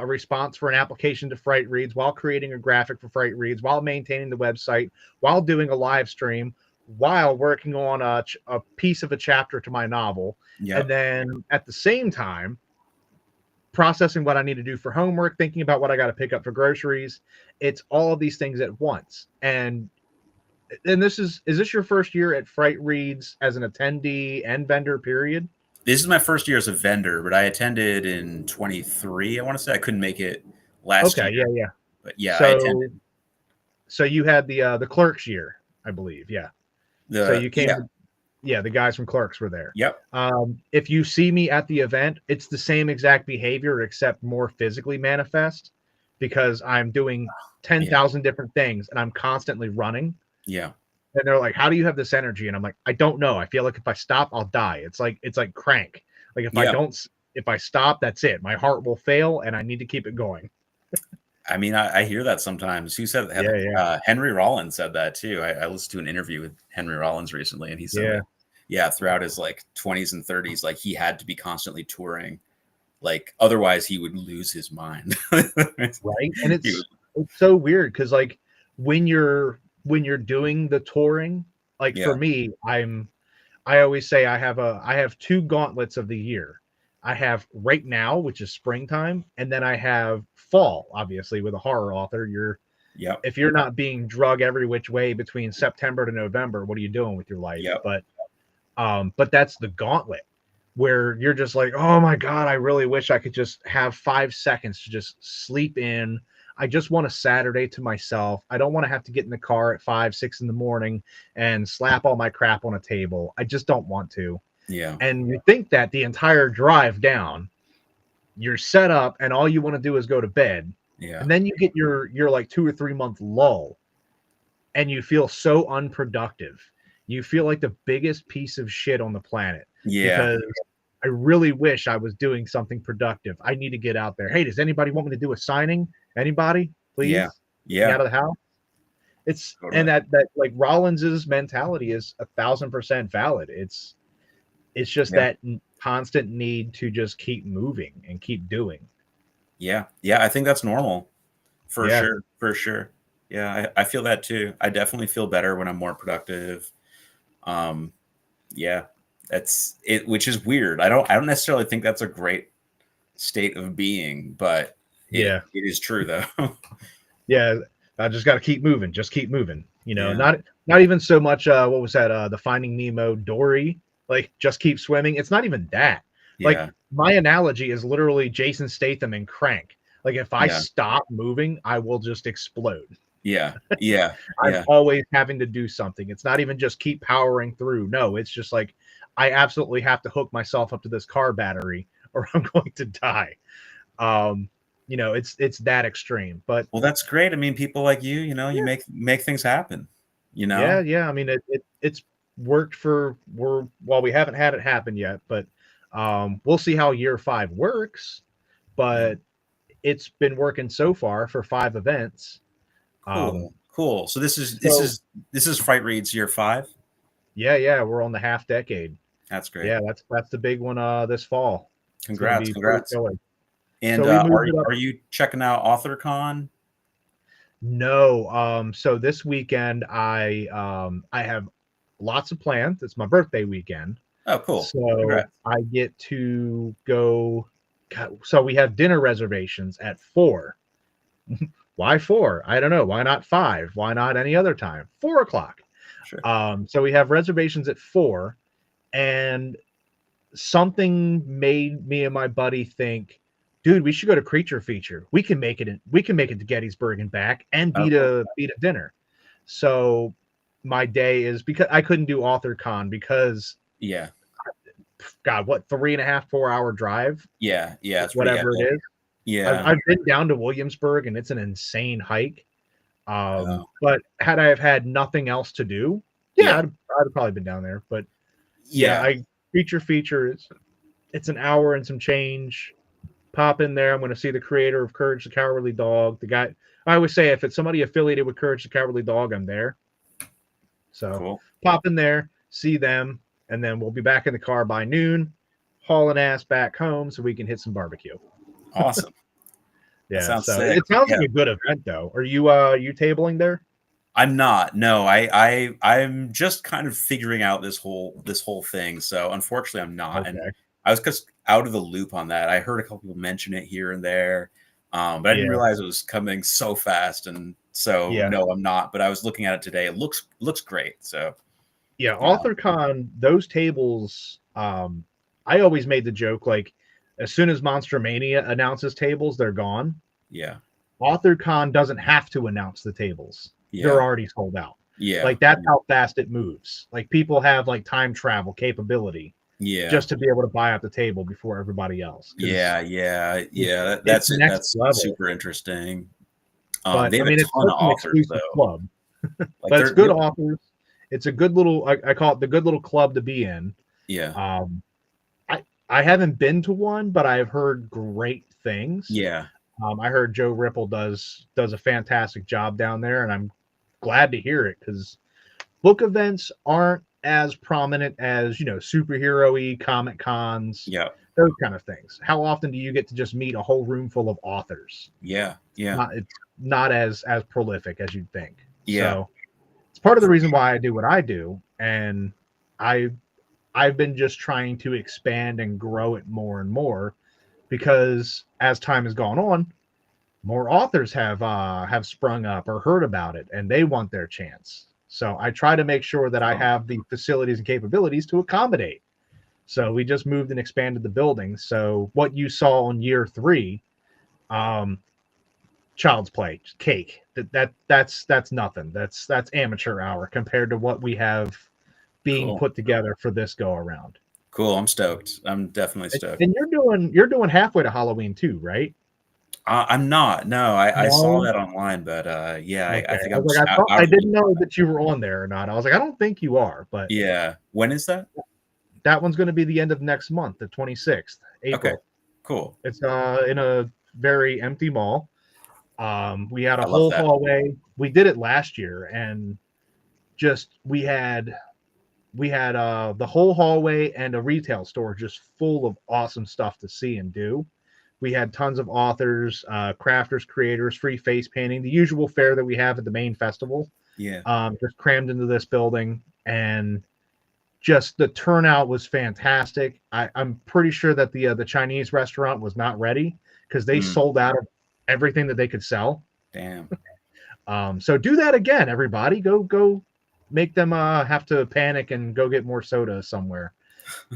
response for an application to Frightreads, while creating a graphic for Frightreads, while maintaining the website, while doing a live stream, while working on a piece of a chapter to my novel, and Yep. then at the same time processing what I need to do for homework, thinking about what I got to pick up for groceries. It's all of these things at once. And this is this your first year at Frightreads as an attendee and vendor, period? This is my first year as a vendor, but I attended in 23. I want to say I couldn't make it last Okay, year, yeah, yeah. but yeah, I So attended so you had the clerks year, I believe. Yeah. So the you came yeah. to, yeah, the guys from clerks were there. Yep. If you see me at the event, it's the same exact behavior except more physically manifest, because I'm doing Yeah. 10,000 different things and I'm constantly running. Yeah. And they're like, "How do you have this energy?" And I'm like, "I don't know. I feel like if I stop, I'll die." It's like crank. Like Yeah. if I stop, that's it. My heart will fail and I need to keep it going. I mean, I hear that sometimes. Who said Yeah, that? yeah, Henry Rollins said that too. I listened to an interview with Henry Rollins recently, and he said yeah. that, yeah, throughout his like 20s and 30s, like he had to be constantly touring, like otherwise he would lose his mind. Right. And He would- it's so weird because like when you're doing the touring, like for yeah. me, I always say I have 2 gauntlets of the year. I have right now, which is springtime, and then I have fall. Obviously, with a horror author, Yep. if you're not being drug every which way between September to November, what are you doing with your life? Yep. But that's the gauntlet, where you're just like, oh my God, I really wish I could just have 5 seconds to just sleep in. I just want a Saturday to myself. I don't want to have to get in the car at 5, 6 in the morning and slap all my crap on a table. I just don't want to. Yeah. And you think that the entire drive down, you're set up and all you want to do is go to bed. Yeah. And then you get your like 2 or 3 month lull and you feel so unproductive. You feel like the biggest piece of shit on the planet, Yeah. because I really wish I was doing something productive. I need to get out there. Hey, does anybody want me to do a signing? Anybody, please? Yeah. Get me Yeah. out of the house. It's and Totally. that like Rollins's mentality is 1,000% valid. It's just Yeah. that constant need to just keep moving and keep doing. Yeah. Yeah. I think that's normal for Yeah, sure. For sure. Yeah. I feel that too. I definitely feel better when I'm more productive. Um, yeah, that's it, which is weird. I don't necessarily think that's a great state of being, but it yeah, it is true though. yeah. I just got to keep moving. Just keep moving. Yeah. Not even so much. What was that? The Finding Nemo Dory. Like, just keep swimming. It's not even that. Like, Yeah. my analogy is literally Jason Statham in Crank. Like, if I Yeah. stop moving, I will just explode. Yeah. Yeah. I'm Yeah. always having to do something. It's not even just keep powering through. No, it's just like I absolutely have to hook myself up to this car battery or I'm going to die. Um, it's that extreme. But Well, that's great. I mean, people like you yeah, make things happen, you yeah, know? yeah. I mean, it's worked well, we haven't had it happen yet, but we'll see how year 5 works. Yeah. But it's been working so far for 5 events. Um, Cool. Cool. So this is this so is this is Fright Reads year 5. yeah, yeah, we're on the half decade. That's great. Yeah, that's the big one this fall. It's gonna Congrats. be pretty Congrats. killer. And So we moved it up. are you checking out AuthorCon? No, so this weekend I have lots of plans. It's my birthday weekend. Oh, cool. So Congrats. I get to go. God, so we have dinner reservations at 4. Why 4? I don't know. Why not 5? Why not any other time? 4 o'clock. Sure. So we have reservations at 4, and something made me and my buddy think, dude, we should go to Creature Feature. We can make it to Gettysburg and back and Oh, beat cool. a dinner. So my day is, because I couldn't do AuthorCon because Yeah. God, what, 3.5, 4 hour drive, Yeah. Yeah. It's pretty whatever it epic. is. Yeah. I've been down to Williamsburg and it's an insane hike. Oh. But had I have had nothing else to do, yeah, I'd have probably been down there. But yeah, Yeah. I features. It's an hour and some change. Pop in there. I'm going to see the creator of Courage the Cowardly Dog. The guy. I always say if it's somebody affiliated with Courage the Cowardly Dog, I'm there. So Cool. pop in there, see them, and then we'll be back in the car by noon, hauling ass back home so we can hit some barbecue. Awesome. That Yeah, sounds so sick. it sounds Yeah. like a good event though. Are you tabling there? I'm not. No, I'm just kind of figuring out this whole thing. So unfortunately, I'm not. And Okay. I was just out of the loop on that. I heard a couple people mention it here and there, but I didn't Yeah. realize it was coming so fast. And so Yeah. no, I'm not. But I was looking at it today. It looks great. So Yeah, AuthorCon, those tables, I always made the joke like as soon as Monster Mania announces tables, they're gone. yeah, AuthorCon doesn't have to announce the tables. yeah, They're already sold out. yeah, Like that's how fast it moves. Like people have like time travel capability yeah, just to be able to buy out the table before everybody else. yeah. It's next That's level. super interesting. But They I have mean, a it's ton of an authors exclusive though. club. Like But it's good authors. It's a good little. I call it the good little club to be in. Yeah, I haven't been to one, but I've heard great things. yeah, I heard Joe Ripple does a fantastic job down there, and I'm glad to hear it because book events aren't as prominent as superhero-y comic cons, yeah, those kind of things. How often do you get to just meet a whole room full of authors? yeah, It's not as prolific as you'd think. yeah. So it's part of the reason why I do what I do, and I've been just trying to expand and grow it more and more because as time has gone on, more authors have sprung up or heard about it and they want their chance. So I try to make sure that I have the facilities and capabilities to accommodate. So we just moved and expanded the building. So what you saw on year 3, Child's Play, cake. That's nothing. That's amateur hour compared to what we have being put together for this go around. Cool. I'm stoked. I'm definitely stoked. And you're doing halfway to Halloween too, right? I'm not. No, I saw No? that online, but yeah, Okay. I think I I'm was just like, out I of the didn't loop know on that. that you were on there or not. I was like, I don't think you are, but Yeah. When is that? that one's going to be the end of next month, the 26th, April. Okay. Cool. It's in a very empty mall. We had a I love whole that. hallway. We did it last year, and just we had the whole hallway and a retail store just full of awesome stuff to see and do. We had tons of authors, crafters, creators, free face painting, the usual fare that we have at the main festival. Yeah. Just crammed into this building, and just the turnout was fantastic. I'm pretty sure that the Chinese restaurant was not ready because they sold out of everything that they could sell. Damn. So do that again, everybody. Go make them have to panic and go get more soda somewhere.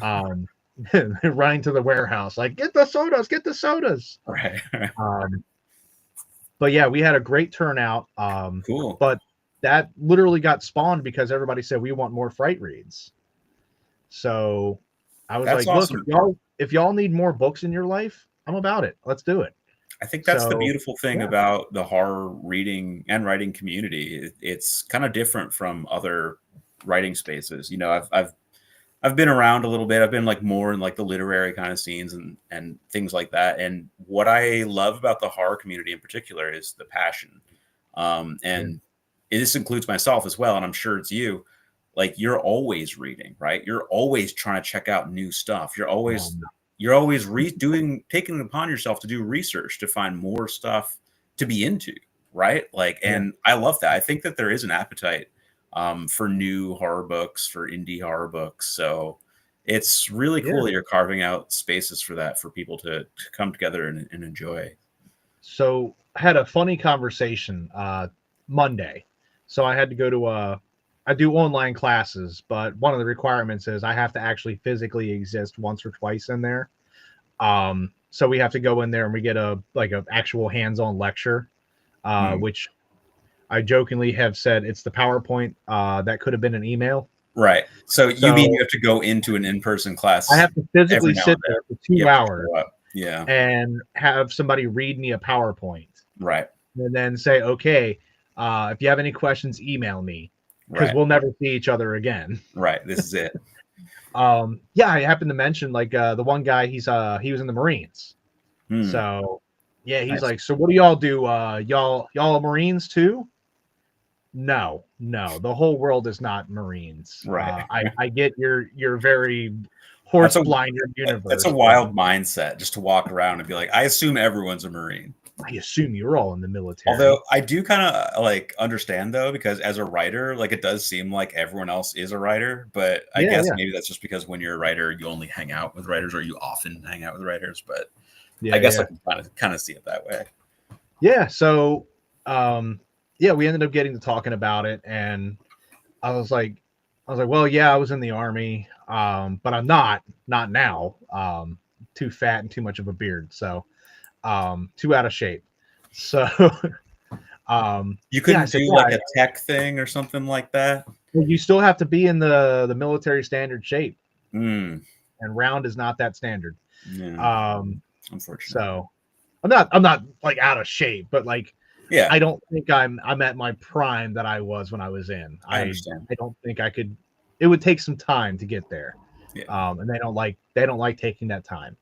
Running to the warehouse, like get the sodas. Right. But yeah, we had a great turnout. Cool. But that literally got spawned because everybody said we want more fright reads. So I was That's like, awesome. look, if y'all need more books in your life, I'm about it. Let's do it. I think that's the So, beautiful thing yeah. about the horror reading and writing community. It's kind of different from other writing spaces. I've been around a little bit. I've been like more in like the literary kind of scenes and things like that. And what I love about the horror community in particular is the passion. And this includes myself as well. And I'm sure it's you. Like you're always reading, right? You're always trying to check out new stuff. You're always taking it upon yourself to do research to find more stuff to be into, right? Like, and I love that. I think that there is an appetite for new horror books, for indie horror books. So it's really cool that you're carving out spaces for that, for people to come together and enjoy. So I had a funny conversation Monday. So I had to go to I do online classes, but one of the requirements is I have to actually physically exist once or twice in there. So we have to go in there and we get a actual hands-on lecture, which I jokingly have said it's the PowerPoint that could have been an email. Right. So you mean you have to go into an in-person class? I have to physically sit there for 2 hours, and have somebody read me a PowerPoint, right, and then say, okay, If you have any questions, email me because Right. we'll never see each other again. Right. This is it. Yeah, I happened to mention like the one guy, he was in the Marines. Hmm. So yeah, he's Nice. like, so what do y'all do? Y'all Marines too? No, no, the whole world is not Marines. Right. I get your very That's horse a blinded that's a universe, but wild mindset just to walk around and be like, I assume everyone's a Marine. I assume you're all in the Although military. I do kind of like understand though, because as a writer, like it does seem like everyone else is a writer, but I Yeah, guess yeah, maybe that's just because when you're a writer, you only hang out with writers or you often hang out with writers. But I yeah, guess I yeah, can kind of see it that way. yeah. So, yeah, we ended up getting to talking about it, and I was like, well, yeah, I was in the army, but I'm not now. Too fat and too much of a beard, so too out of shape. So, You yeah, I couldn't said, do yeah, like a tech thing or something like that. well, you still have to be in the military standard shape, Mm, and round is not that standard. yeah, Um, unfortunate. so I'm not like out of shape, but like Yeah, I don't think I'm at my prime that I was when I was in. I I understand. I don't think I could. It would take some time to get there, Yeah, and they don't like taking that time.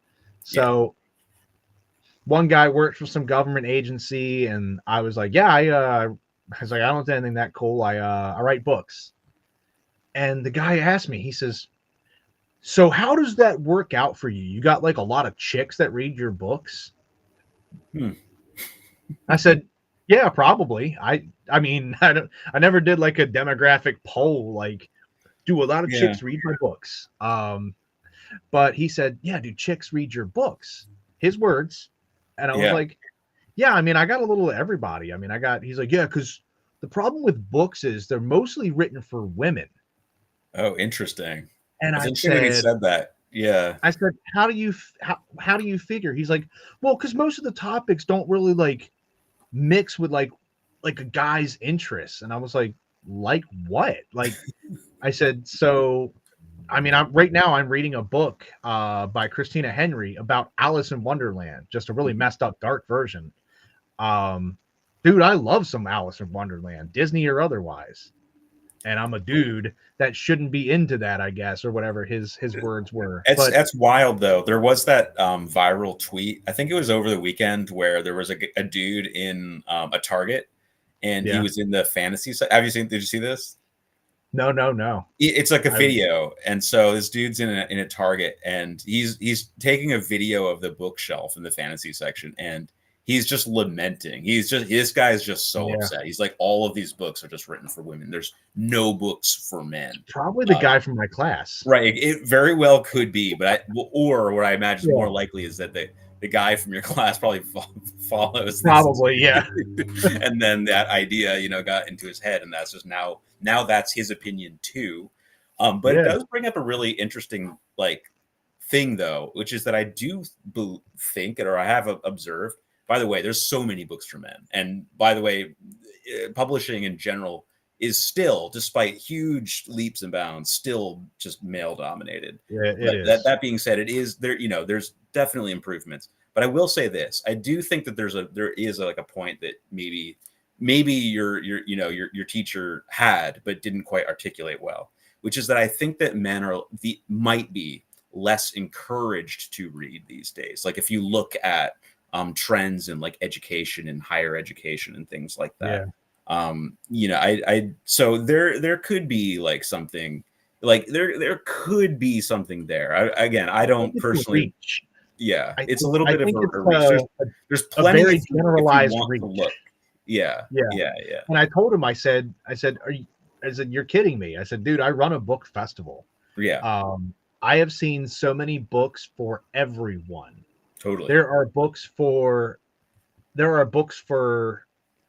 yeah, So one guy worked for some government agency, and I was like, yeah, I was like, I don't do anything that cool. I write books, and the guy asked me, he says, so how does that work out for you? You got like a lot of chicks that read your books? hmm. I said, yeah, probably. I mean, I never did like a demographic poll like do a lot of Yeah, chicks read my books. But he said, yeah, do chicks read your books? His words. And I was yeah. like, yeah, I mean, I got a little of everybody. I mean, he's like, yeah, because the problem with books is they're mostly written for women. Oh, interesting. And That's interesting that he said that. Yeah, I said, how do you figure? He's like, well, because most of the topics don't really like mix with like a guy's interests. And I was like what? Like I said, so I mean, right now I'm reading a book by Christina Henry about Alice in Wonderland, just a really mhm. messed up dark version. Um, Dude, I love some Alice in Wonderland, Disney or otherwise. And I'm a dude that shouldn't be into that, I guess, or whatever his words were. It's But that's wild though. There was that viral tweet. I think it was over the weekend where there was a dude in a Target, and he yeah, was in the fantasy. Have you seen? Did you see this? no, no, no. It's like a I video, and so this dude's in a Target, and he's taking a video of the bookshelf in the fantasy section, and he's just lamenting. He's just this guy is just so yeah, upset. He's like, all of these books are just written for women. There's no books for men. probably the guy from my class. Right. It very well could be, or what I imagine is Yeah, more likely is that the guy from your class probably follows this, probably, yeah. and then that idea, got into his head, and that's just now that's his opinion too. But it Yeah. does bring up a really interesting like thing though, which is that I do think, or I have observed. By the way, there's so many books for men, and by the way, publishing in general is still, despite huge leaps and bounds, still just male dominated. Yeah, it But that is. that being said, it is there. There's definitely improvements. But I will say this: I do think that there is like a point that maybe your teacher had but didn't quite articulate well, which is that I think that men might be less encouraged to read these days. Like if you look at trends in like education and higher education and things like that. Yeah. I so there could be like something like there could be something there. I I think don't it's a personally. reach. Yeah, I it's a think little I bit of think it's a reach. There's a plenty very if you generalized want to reach. look. Yeah, Yeah. yeah, yeah, And I told him, I said, you're kidding me. I said, dude, I run a book festival. yeah, I have seen so many books for everyone. totally. There are books for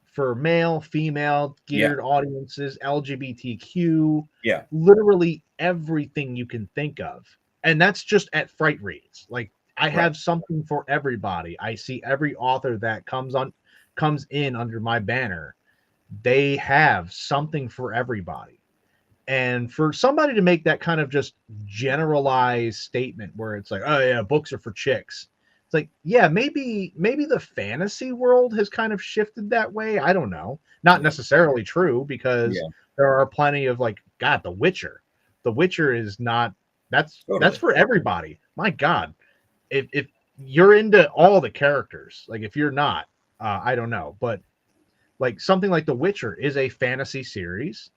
for male, female, Yeah, geared audiences, LGBTQ, yeah, literally everything you can think of. And that's just at Fright Reads. Like I right. have something for everybody. I see every author that comes in under my banner. They have something for everybody. And for somebody to make that kind of just generalized statement where it's like, oh yeah, books are for chicks. It's like, yeah, maybe the fantasy world has kind of shifted that way. I don't know. Not Yeah. necessarily true, because Yeah. there are plenty of, like, God, The Witcher. The Witcher is not, that's Totally. for everybody. My God. If you're into all the characters, like, if you're not, I don't know, but like something like The Witcher is a fantasy series,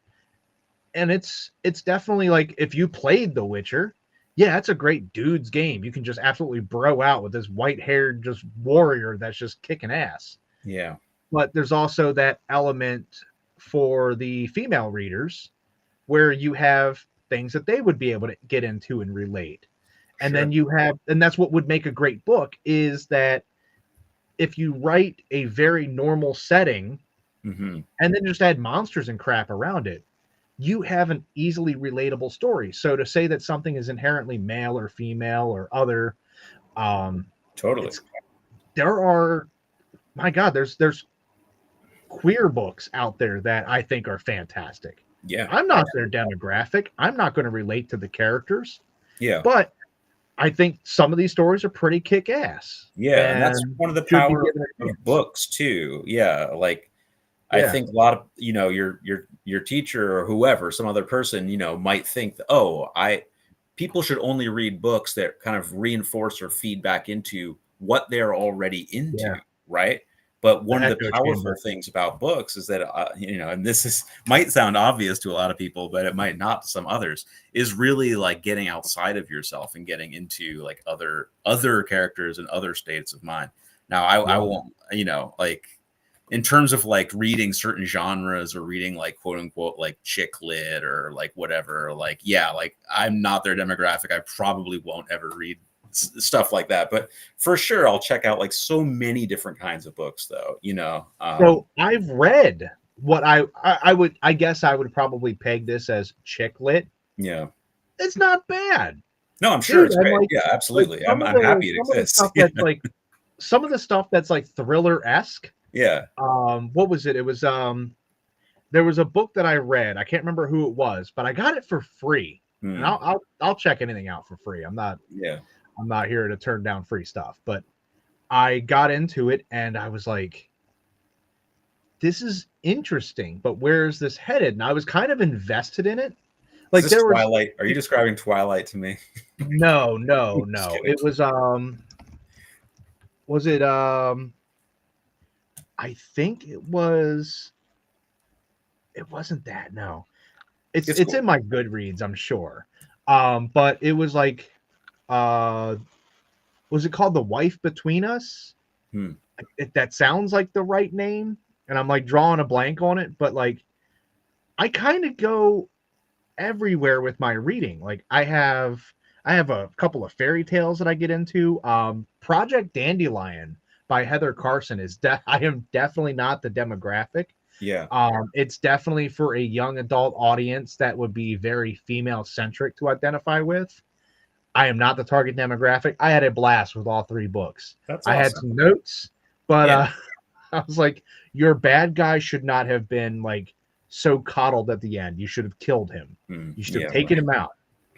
and it's definitely like, if you played The Witcher, yeah, it's a great dude's game. You can just absolutely bro out with this white-haired just warrior that's just kicking ass. Yeah. But there's also that element for the female readers where you have things that they would be able to get into and relate. And then Sure. you have, and that's what would make a great book, is that if you write a very normal setting Mm-hmm. and then just add monsters and crap around it, you have an easily relatable story. So to say that something is inherently male or female or other, um, Totally. it's, there are, my God, there's queer books out there that I think are fantastic. Yeah. I'm not their demographic. I'm not going to relate to the characters, Yeah. but I think some of these stories are pretty kick ass. Yeah. And that's one of the Should be power given a of chance. books too. Yeah. Like I Yeah. think a lot of, your teacher or whoever, some other person, might think that, people should only read books that kind of reinforce or feed back into what they're already into, Yeah. right? But The one of the echo powerful chamber. things about books is that, and might sound obvious to a lot of people, but it might not to some others, is really like getting outside of yourself and getting into like other characters and other states of mind. Now, I won't, like, in terms of like reading certain genres or reading like quote unquote like chick lit or like whatever, like, yeah, like I'm not their demographic. I probably won't ever read stuff like that, but for sure I'll check out like so many different kinds of books though, So I've read what I guess I would probably peg this as chick lit. yeah. It's not bad. No, I'm sure Dude, it's I'm great. like, Yeah, absolutely. I'm happy it some of the exists. stuff that's like, some of the stuff that's like thriller-esque. Yeah. What was it? It was there was a book that I read. I can't remember who it was, but I got it for free. And I'll check anything out for free. I'm not here to turn down free stuff, but I got into it and I was like, this is interesting, but where is this headed? And I was kind of invested in it. Like, Is this there was Twilight? Are you describing Twilight to me? no. Just kidding. It was it I think it wasn't that. No. It's It's cool. in my Goodreads, I'm sure. But it was like, was it called The Wife Between Us? That sounds like the right name, and I'm like drawing a blank on it, but like I kind of go everywhere with my reading. Like I have a couple of fairy tales that I get into. Project Dandelion by Heather Carson is I am definitely not the demographic. Yeah. It's definitely for a young adult audience that would be very female centric to identify with. I am not the target demographic. I had a blast with all three books. That's I had awesome. some notes, but Yeah. I was like, your bad guy should not have been like so coddled at the end. You should have killed him. You should have taken him out.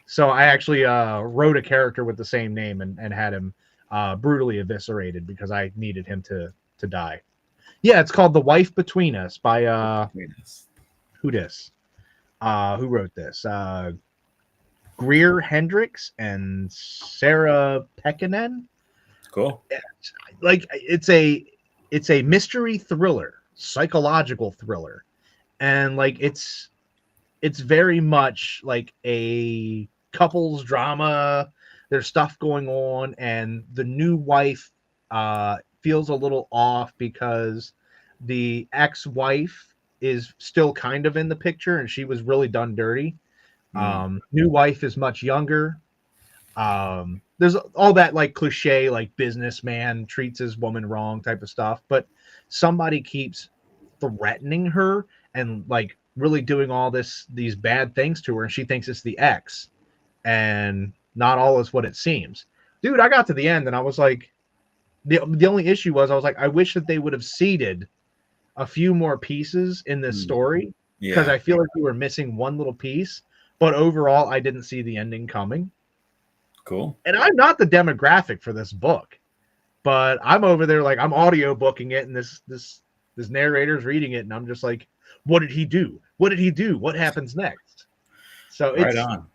So I actually wrote a character with the same name and had him brutally eviscerated because I needed him to die. Yeah, it's called The Wife Between Us by who wrote this? Greer Hendricks and Sarah Pekkanen. Cool. Like it's a mystery thriller, psychological thriller, and like it's very much like a couples drama. There's stuff going on, and the new wife feels a little off because the ex-wife is still kind of in the picture, and she was really done dirty. New wife is much younger. There's all that like cliche, like businessman treats his woman wrong type of stuff, but somebody keeps threatening her and like really doing all these bad things to her, and she thinks it's the ex, and not all is what it seems. Dude, I got to the end and I was like, the only issue was I was like, I wish that they would have seeded a few more pieces in this story, because I feel like we were missing one little piece. But overall, I didn't see the ending coming. Cool. And I'm not the demographic for this book. But I'm over there like I'm audio booking it, and this narrator's reading it, and I'm just like, what did he do? What did he do? What happens next? So Right it's on.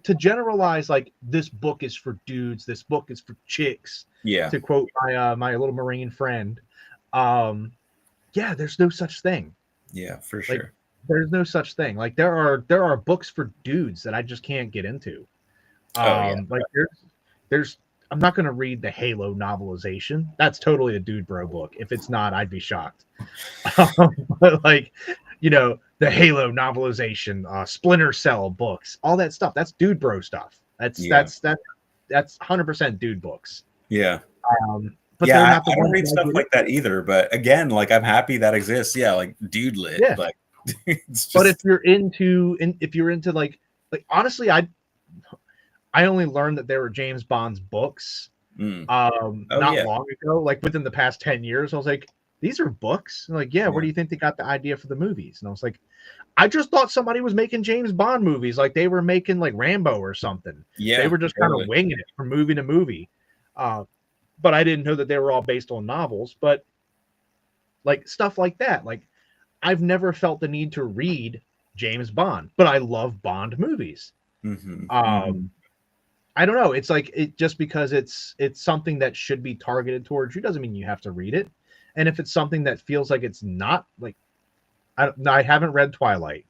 to generalize like this book is for dudes, this book is for chicks. Yeah. To quote my little Marine friend, yeah, there's no such thing. Yeah, for Like sure. there's no such thing. Like there are books for dudes that I just can't get into. Oh yeah. Like there's I'm not going to read the Halo novelization. That's totally a dude bro book. If it's not, I'd be shocked. But like, the Halo novelization, Splinter Cell books, all that stuff. That's dude bro stuff. That's 100% dude books. Yeah. But yeah, they're not the I don't ones read that stuff like that either. But again, like I'm happy that exists. Yeah, like dude lit. Yeah. Like it's just... But if you're into like honestly, I only learned that there were James Bond's books long ago, like within the past 10 years. I was like, these are books? And like, yeah, where do you think they got the idea for the movies? And I was like, I just thought somebody was making James Bond movies, like they were making like Rambo or something. Yeah, they were just kind of winging it from movie to movie. But I didn't know that they were all based on novels. But like stuff like that, like I've never felt the need to read James Bond, but I love Bond movies. I don't know. It's like just because it's something that should be targeted towards you doesn't mean you have to read it. And if it's something that feels like it's not, like I haven't read Twilight,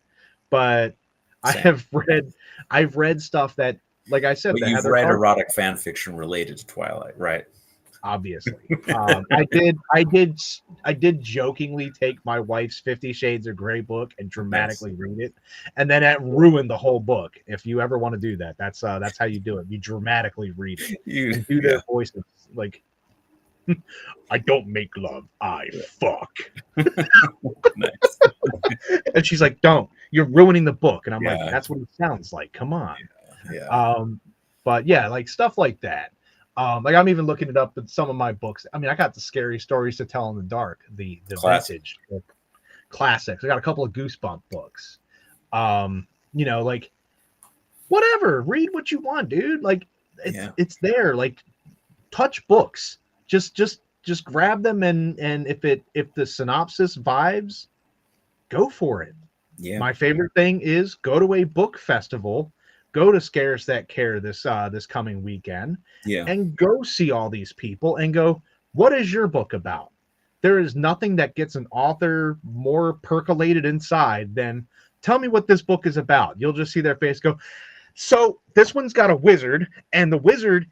but Same. I've read stuff that, like I said, but you've read erotic fan fiction related to Twilight, right? Obviously. I did jokingly take my wife's 50 Shades of Grey book and dramatically read it, and then it ruined the whole book. If you ever want to do that, that's how you do it. You dramatically read it and do their voices like, I don't make love, I fuck. Nice. And she's like, don't, you're ruining the book. And I'm like, that's what it sounds like, come on. But yeah, like stuff like that. Like I'm even looking it up in some of my books. I mean, I got the Scary Stories to Tell in the Dark, the vintage classics. I got a couple of Goosebump books. Like whatever, read what you want, dude. Like it's there. Like touch books. Just grab them and if the synopsis vibes, go for it. Yeah. My favorite thing is go to a book festival. Go to Scares That Care this coming weekend, and go see all these people and go, what is your book about? There is nothing that gets an author more percolated inside than tell me what this book is about. You'll just see their face go, so this one's got a wizard, and the wizard,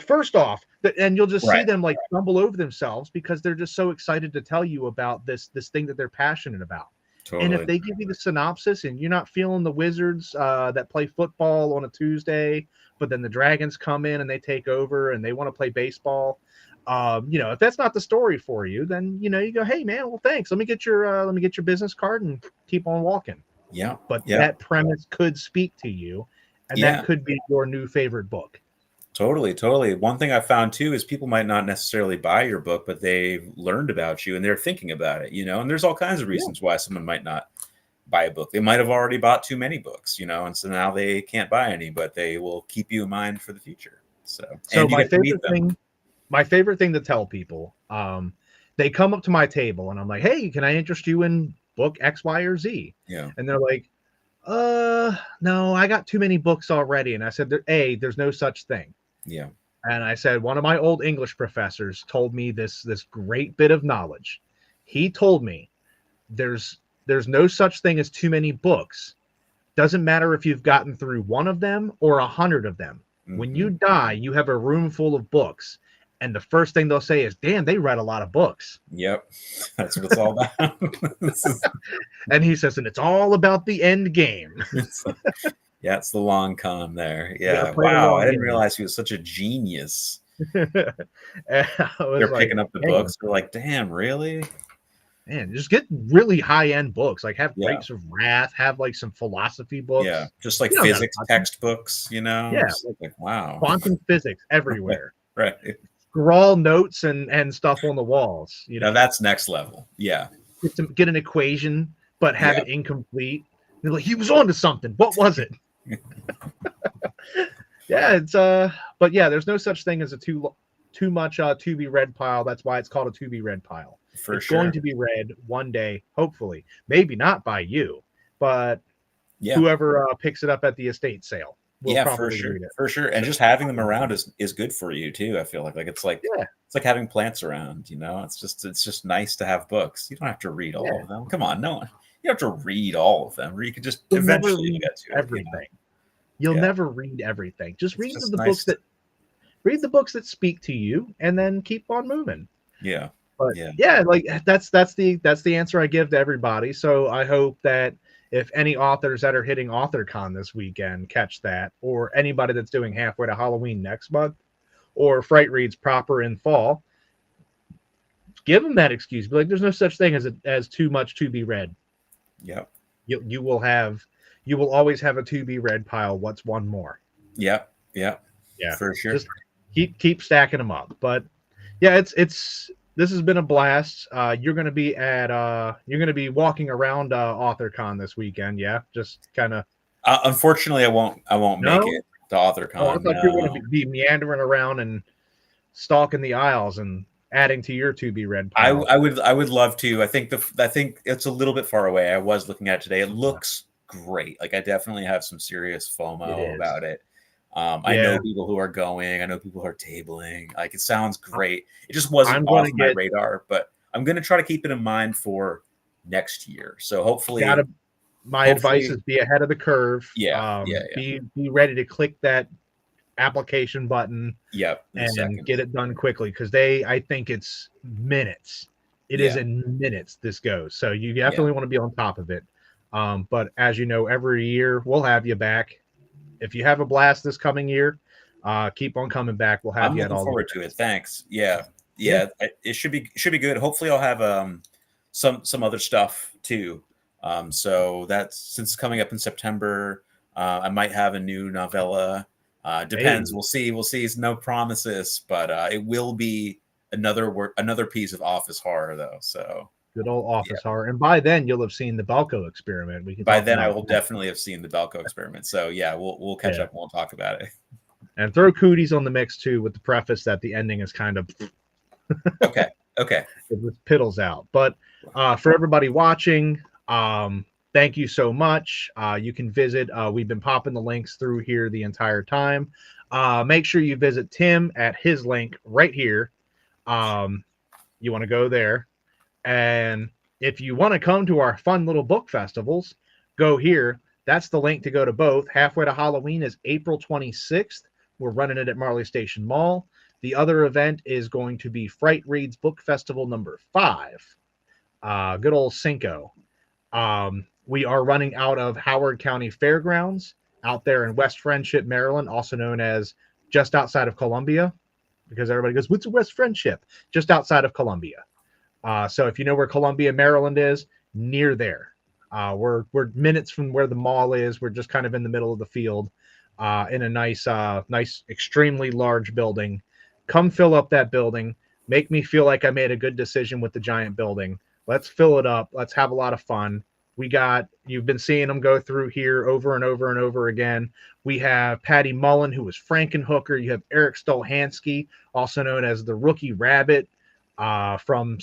first off, and you'll just see them like stumble over themselves because they're just so excited to tell you about this thing that they're passionate about. Totally. And if they give you the synopsis and you're not feeling the Wizards that play football on a Tuesday, but then the Dragons come in and they take over and they want to play baseball, if that's not the story for you, then you go, hey man, well thanks. Let me get your business card and keep on walking. Yeah. But that premise could speak to you, and that could be your new favorite book. Totally. One thing I found too is people might not necessarily buy your book, but they've learned about you and they're thinking about it, and there's all kinds of reasons why someone might not buy a book. They might have already bought too many books, and so now they can't buy any, but they will keep you in mind for the future. So my favorite thing to tell people, they come up to my table and I'm like, hey, can I interest you in book X, Y, or Z? Yeah. And they're like, no, I got too many books already. And I said, there's no such thing. Yeah. And I said, one of my old English professors told me this great bit of knowledge. He told me there's no such thing as too many books. Doesn't matter if you've gotten through one of them or 100 of them. Mm-hmm. When you die, you have a room full of books. And the first thing they'll say is, damn, they read a lot of books. Yep. That's what it's all about. And he says, and it's all about the end game. Yeah, it's the long con there. Yeah. Wow. I didn't realize he was such a genius. They're picking up the books. They're like, damn, really? Man, just get really high-end books. Like have Grapes of Wrath, have like some philosophy books. Yeah, just like physics textbooks, Yeah. Like, wow. Quantum physics everywhere. Right. Scrawl notes and stuff on the walls. Now that's next level. Yeah. Get an equation, but have it incomplete. They're like, he was on to something. What was it? Yeah, it's but yeah, there's no such thing as a too too much to be read pile. That's why it's called a to be read pile. For It's sure. going to be read one day, hopefully. Maybe not by you, but Yeah. whoever picks it up at the estate sale will probably read it. For sure. And just having them around is good for you too. I feel like it's like having plants around, you know. It's just nice to have books. You don't have to read all of them. Come on, no, you don't have to read all of them, or you could just eventually get to everything. It, You'll never read everything. Just read the nice books that speak to you, and then keep on moving. Yeah. But like that's the answer I give to everybody. So I hope that if any authors that are hitting AuthorCon this weekend catch that, or anybody that's doing halfway to Halloween next month, or Frightreads proper in fall, give them that excuse. Be like, there's no such thing as too much to be read. Yeah. You will always have a to be read pile. What's one more? Yeah. For sure. Just keep stacking them up. But yeah, this has been a blast. You're going to be walking around AuthorCon this weekend. Yeah, just kind of. Unfortunately, I won't make it to AuthorCon. Oh, I thought you were going to be meandering around and stalking the aisles and adding to your to be read pile. I would love to. I think it's a little bit far away. I was looking at it today. It looks great. Like I definitely have some serious FOMO about it. I know people who are going. I know people who are tabling. Like it sounds great. It just wasn't off my radar, but I'm going to try to keep it in mind for next year. So hopefully, my advice is be ahead of the curve. Be ready to click that application button. And get it done quickly, because I think it's minutes. It is in minutes this goes. So you definitely want to be on top of it. But as you know, every year we'll have you back. If you have a blast this coming year, keep on coming back. We'll have you at all. I'm looking forward to it. Thanks. Yeah. It should be good. Hopefully, I'll have some other stuff too. So that's since it's coming up in September. I might have a new novella. Depends. We'll see. It's no promises, but it will be another piece of office horror though. So. Good old office horror. And by then you'll have seen the Belko Experiment. By then I will definitely have seen the Belko Experiment. So yeah, we'll catch up and we'll talk about it. And throw Cooties on the mix too, with the preface that the ending is kind of okay. It was piddles out. But for everybody watching, thank you so much. You can visit. We've been popping the links through here the entire time. Make sure you visit Tim at his link right here. You want to go there. And if you want to come to our fun little book festivals, go here. That's the link to go to both. Halfway to Halloween is April 26th. We're running it at Marley Station Mall. The other event is going to be Frightreads Book Festival number 5. Good old Cinco. We are running out of Howard County Fairgrounds out there in West Friendship, Maryland, also known as just outside of Columbia, because everybody goes, what's West Friendship? Just outside of Columbia. So if you know where Columbia, Maryland is, near there. We're minutes from where the mall is. We're just kind of in the middle of the field, in a nice, extremely large building. Come fill up that building. Make me feel like I made a good decision with the giant building. Let's fill it up. Let's have a lot of fun. You've been seeing them go through here over and over and over again. We have Patty Mullen, who was Frankenhooker. You have Eric Stolhansky, also known as the Rookie Rabbit. From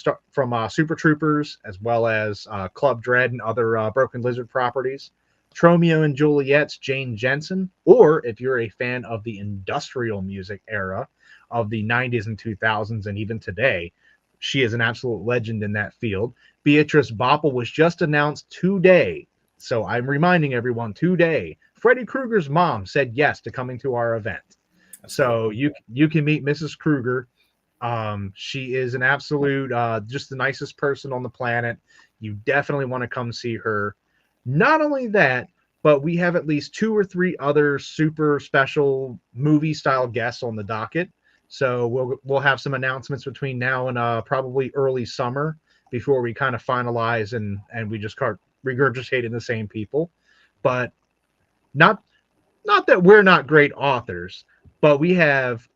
Super Troopers, as well as Club Dread and other Broken Lizard properties. Tromeo and Juliet's Jane Jensen, or if you're a fan of the industrial music era of the 90s and 2000s and even today, she is an absolute legend in that field. Beatrice Boppel was just announced today, so I'm reminding everyone today, Freddy Krueger's mom said yes to coming to our event. So you can meet Mrs. Krueger. She is an absolute, just the nicest person on the planet. You definitely want to come see her. Not only that, but we have at least 2 or 3 other super special movie style guests on the docket. So we'll have some announcements between now and probably early summer before we kind of finalize and we just start regurgitating the same people. But not that we're not great authors, but we have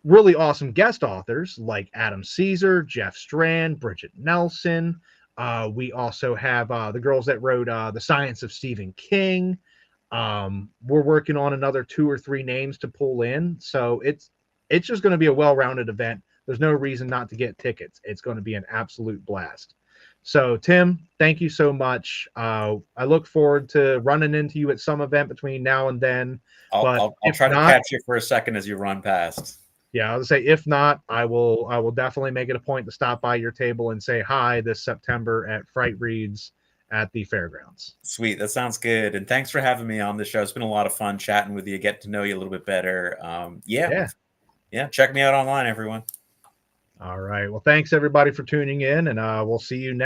really awesome guest authors like Adam Caesar, Jeff Strand, Bridget Nelson. We also have the girls that wrote The Science of Stephen King. We're working on another 2 or 3 names to pull in. So it's it's just going to be a well-rounded event. There's no reason not to get tickets. It's going to be an absolute blast. So, Tim, thank you so much. I look forward to running into you at some event between now and then. I'll try to catch you for a second as you run past. Yeah, I'll say if not, I will definitely make it a point to stop by your table and say hi this September at Frightreads at the fairgrounds. Sweet, that sounds good. And thanks for having me on the show. It's been a lot of fun chatting with you, get to know you a little bit better. Yeah. Check me out online, everyone. All right. Well, thanks everybody for tuning in, and we'll see you next.